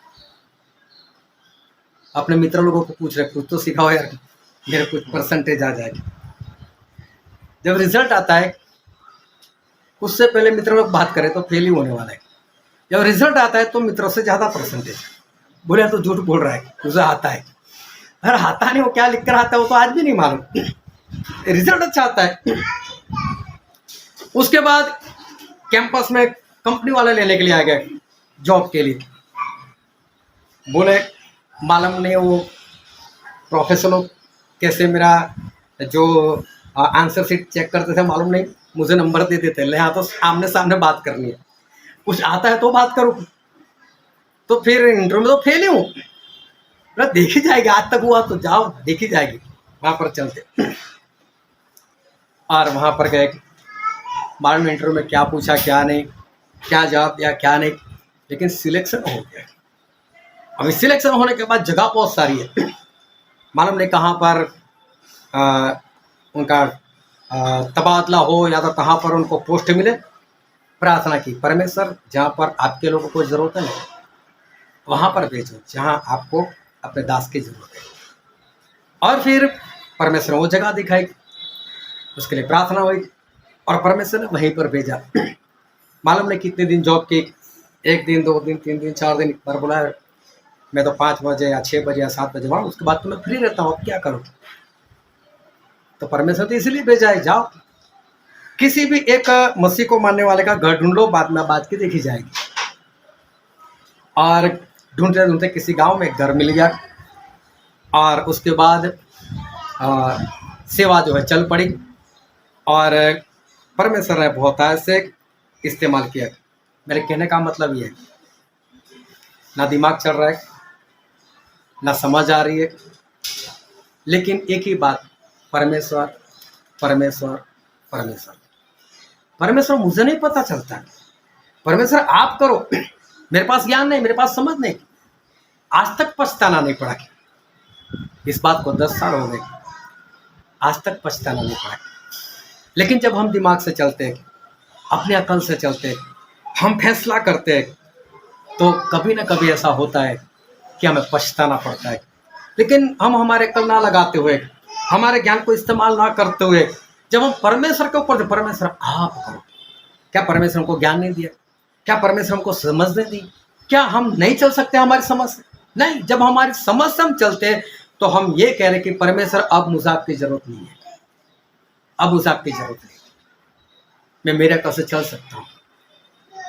अपने मित्र लोगों को पूछ रहे, कुछ तो सिखाओ यार, मेरे कुछ परसेंटेज आ जाए। जब रिजल्ट आता है उससे पहले मित्र लोग बात करें तो फेल ही होने वाला है। जब रिजल्ट आता है तो मित्रों से ज़्यादा परसेंटेज। बोले तो झूठ बोल रहा है, उसे आता है। अरे आता नहीं, वो क्या लिख कर आता है वो तो आज भी नहीं मालूम। रिजल्ट अच्छा आता है। उसके बाद कैंपस में कंपनी वाले लेने के लिए आ गए जॉब के लिए। बोले मालूम नहीं वो प्रोफेसर लोग कैसे मेरा जो आंसर शीट चेक करते थे, मालूम नहीं मुझे नंबर दे देते। ले हाँ, तो आमने सामने बात करनी है, कुछ आता है तो बात करो। तो फिर इंटरव्यू में तो फेल ही हूँ, देखी जाएगी, आज तक हुआ तो जाओ देखी जाएगी। वहाँ पर चलते और वहाँ पर गए, मालूम इंटरव्यू में क्या पूछा क्या नहीं, क्या जवाब दिया क्या नहीं, लेकिन सिलेक्शन हो गया। अभी सिलेक्शन होने के बाद जगह बहुत सारी है, मालूम नहीं कहाँ पर उनका तबादला हो या तो कहाँ पर उनको पोस्ट मिले। प्रार्थना की, परमेश्वर जहाँ पर आपके लोगों को ज़रूरत है ना वहाँ पर भेजो जहाँ आपको अपने दास की ज़रूरत है। और फिर परमेश्वर ने वो जगह दिखाई, उसके लिए प्रार्थना हुई और परमेश्वर ने वहीं पर भेजा। मालूम नहीं कितने दिन जॉब की, 1 दिन 2 दिन 3 दिन 4 दिन, पर बोला मैं तो 5 बजे या 6 बजे या 7 बजे वहाँ, उसके बाद तो मैं फ्री रहता हूँ, अब क्या करूँ? तो परमेश्वर तो इसलिए भेजा है, जाओ किसी भी एक मसीह को मानने वाले का घर ढूंढ लो, बाद में बात की देखी जाएगी। और ढूंढते ढूंढते किसी गांव में एक घर मिल गया और उसके बाद सेवा जो है चल पड़ी और परमेश्वर ने बहुत ऐसे इस्तेमाल किया। मेरे कहने का मतलब ये है, ना दिमाग चल रहा है ना समझ आ रही है, लेकिन एक ही बात, परमेश्वर परमेश्वर परमेश्वर। परमेश्वर मुझे नहीं पता चलता, परमेश्वर आप करो, मेरे पास ज्ञान नहीं, मेरे पास समझ नहीं। आज तक पछताना नहीं पड़ा, इस बात को 10 साल हो गए, आज तक पछताना नहीं पड़ा। लेकिन जब हम दिमाग से चलते हैं, अपने अकल से चलते हैं, हम फैसला करते हैं, तो कभी ना कभी ऐसा होता है कि हमें पछताना पड़ता है। लेकिन हम हमारे अकल ना लगाते हुए, हमारे ज्ञान को इस्तेमाल ना करते हुए, जब हम परमेश्वर के ऊपर, परमेश्वर आप करो, क्या परमेश्वर हमको ज्ञान नहीं दिया? क्या परमेश्वर हमको समझ नहीं दी? क्या हम नहीं चल सकते हमारी समझ से? नहीं, जब हमारी समझ से हम चलते हैं तो हम ये कह रहे कि परमेश्वर अब मुझे आपकी जरूरत नहीं है, अब मुझे आपकी जरूरत नहीं, मैं मेरे अकल से चल सकता हूँ।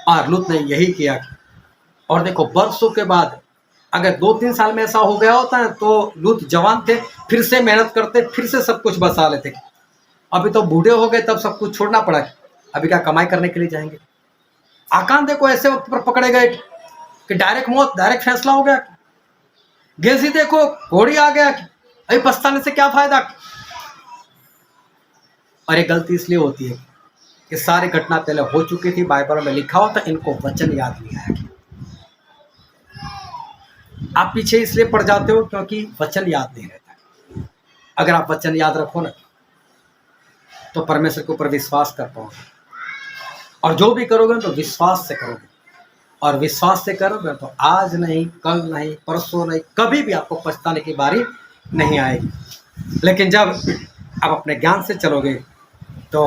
और लूत ने यही किया। और देखो वर्षों के बाद, अगर 2-3 साल में ऐसा हो गया होता है तो लूत जवान थे, फिर से मेहनत करते, फिर से सब कुछ बसा लेते। अभी तो बूढ़े हो गए, तब सब कुछ छोड़ना पड़ा। अभी क्या कमाई करने के लिए जाएंगे? आकान देखो ऐसे वक्त पर पकड़े गए कि डायरेक्ट मौत, डायरेक्ट फैसला हो गया। गेजी देखो घोड़ी आ गया, अभी पछताने से क्या फायदा। और ये गलती इसलिए होती है कि सारी घटना पहले हो चुकी थी, बाइबल में लिखा हो, तो इनको वचन याद नहीं आया। आप पीछे इसलिए पड़ जाते हो क्योंकि वचन याद नहीं रहता। अगर आप वचन याद रखो ना तो परमेश्वर के ऊपर विश्वास कर पाओगे, और जो भी करोगे तो विश्वास से करोगे, और विश्वास से करोगे तो आज नहीं, कल नहीं, परसों नहीं, कभी भी आपको पछताने की बारी नहीं आएगी। लेकिन जब आप अपने ज्ञान से चलोगे तो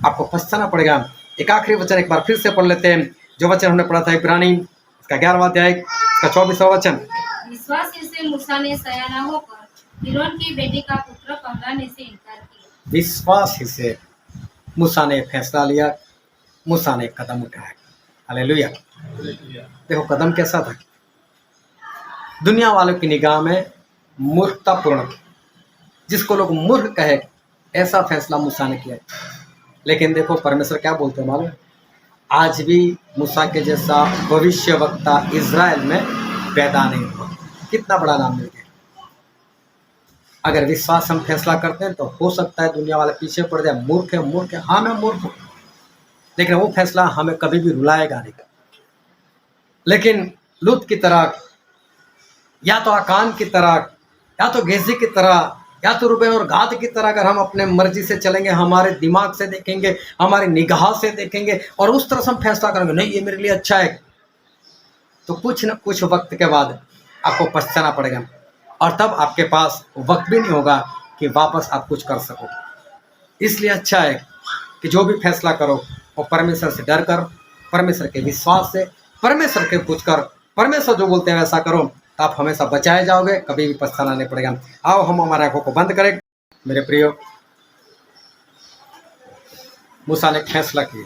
आपको पछताना पड़ेगा। एक आखिरी वचन एक बार फिर से पढ़ लेते हैं, जो वचन हमने पढ़ा था इब्रानी इसका 11वां अध्याय इसका 24वां वचन। विश्वास से मूसा ने सयाना होकर फिरौन की बेटी का पुत्र पकड़ने से इनकार किया। विश्वास ही से मूसा ने फैसला लिया, मूसा ने कदम उठाया। हालेलुया। देखो कदम कैसा था, दुनिया वालों की निगाह में मूर्खतापूर्ण, जिसको लोग मूर्ख कहे, ऐसा फैसला मूसा ने किया। लेकिन देखो परमेश्वर क्या बोलते हैं मालूम, आज भी मूसा के जैसा भविष्यवक्ता इज़राइल में पैदा नहीं हुआ। कितना बड़ा नाम मिल गया। अगर विश्वास हम फैसला करते हैं तो हो सकता है दुनिया वाले पीछे पड़ जाए, मूर्ख है, मूर्ख है। हाँ मैं मूर्ख हूँ, लेकिन वो फैसला हमें कभी भी रुलाएगा नहीं। लेकिन लूत की तरह, या तो आकान की तरह, या तो गेजी की तरह, या तो रूबेन और गाद की तरह अगर हम अपने मर्जी से चलेंगे, हमारे दिमाग से देखेंगे, हमारी निगाह से देखेंगे और उस तरह से हम फैसला करेंगे नहीं ये मेरे लिए अच्छा है, तो कुछ न कुछ वक्त के बाद आपको पछताना पड़ेगा, और तब आपके पास वक्त भी नहीं होगा कि वापस आप कुछ कर सको। इसलिए अच्छा है कि जो भी फैसला करो वो परमेश्वर से डर कर, परमेश्वर के विश्वास से, परमेश्वर के पूछ कर, परमेश्वर जो बोलते हैं वैसा करो, तो आप हमेशा बचाए जाओगे, कभी भी पछताना नहीं पड़ेगा। आओ हम हमारे आंखों को बंद करें। मेरे प्रियो, मूसा ने फैसला किया।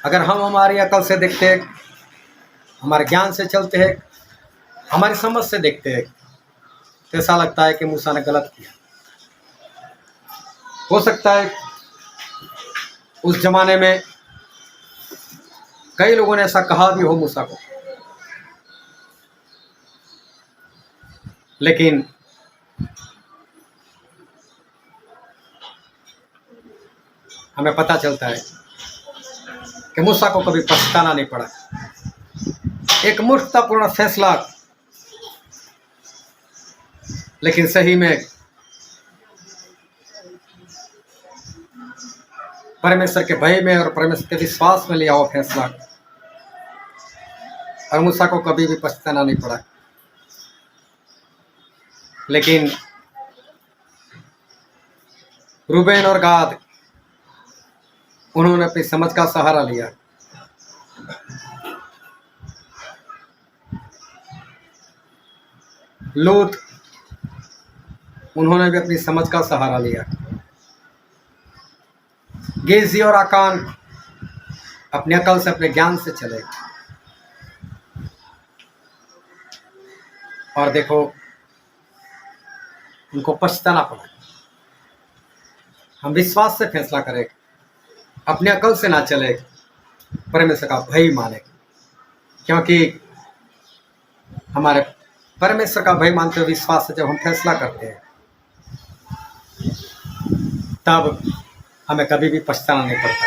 अगर हम हमारी अकल से देखते हैं, हमारे ज्ञान से चलते हैं, हमारी समझ से देखते हैं, तो ऐसा लगता है कि मूसा ने गलत किया। हो सकता है उस जमाने में कई लोगों ने ऐसा कहा भी हो मूसा को, लेकिन हमें पता चलता है कि मूसा को कभी पछताना नहीं पड़ा। एक मूर्खतापूर्ण फैसला, लेकिन सही में परमेश्वर के भय में और परमेश्वर के विश्वास में लिया हुआ फैसला, और मूसा को कभी भी पछताना नहीं पड़ा। लेकिन रूबेन और गाद, उन्होंने अपनी समझ का सहारा लिया। लूत, उन्होंने भी अपनी समझ का सहारा लिया। गेजी और आकान अपनी अकल से, अपने ज्ञान से चले, और देखो उनको पछताना पड़ा। हम विश्वास से फैसला करें, अपने अकल से ना चले, परमेश्वर का भय माने, क्योंकि हमारे परमेश्वर का भय मानते हुए विश्वास से जब हम फैसला करते हैं, तब हमें कभी भी पछताना नहीं पड़ता।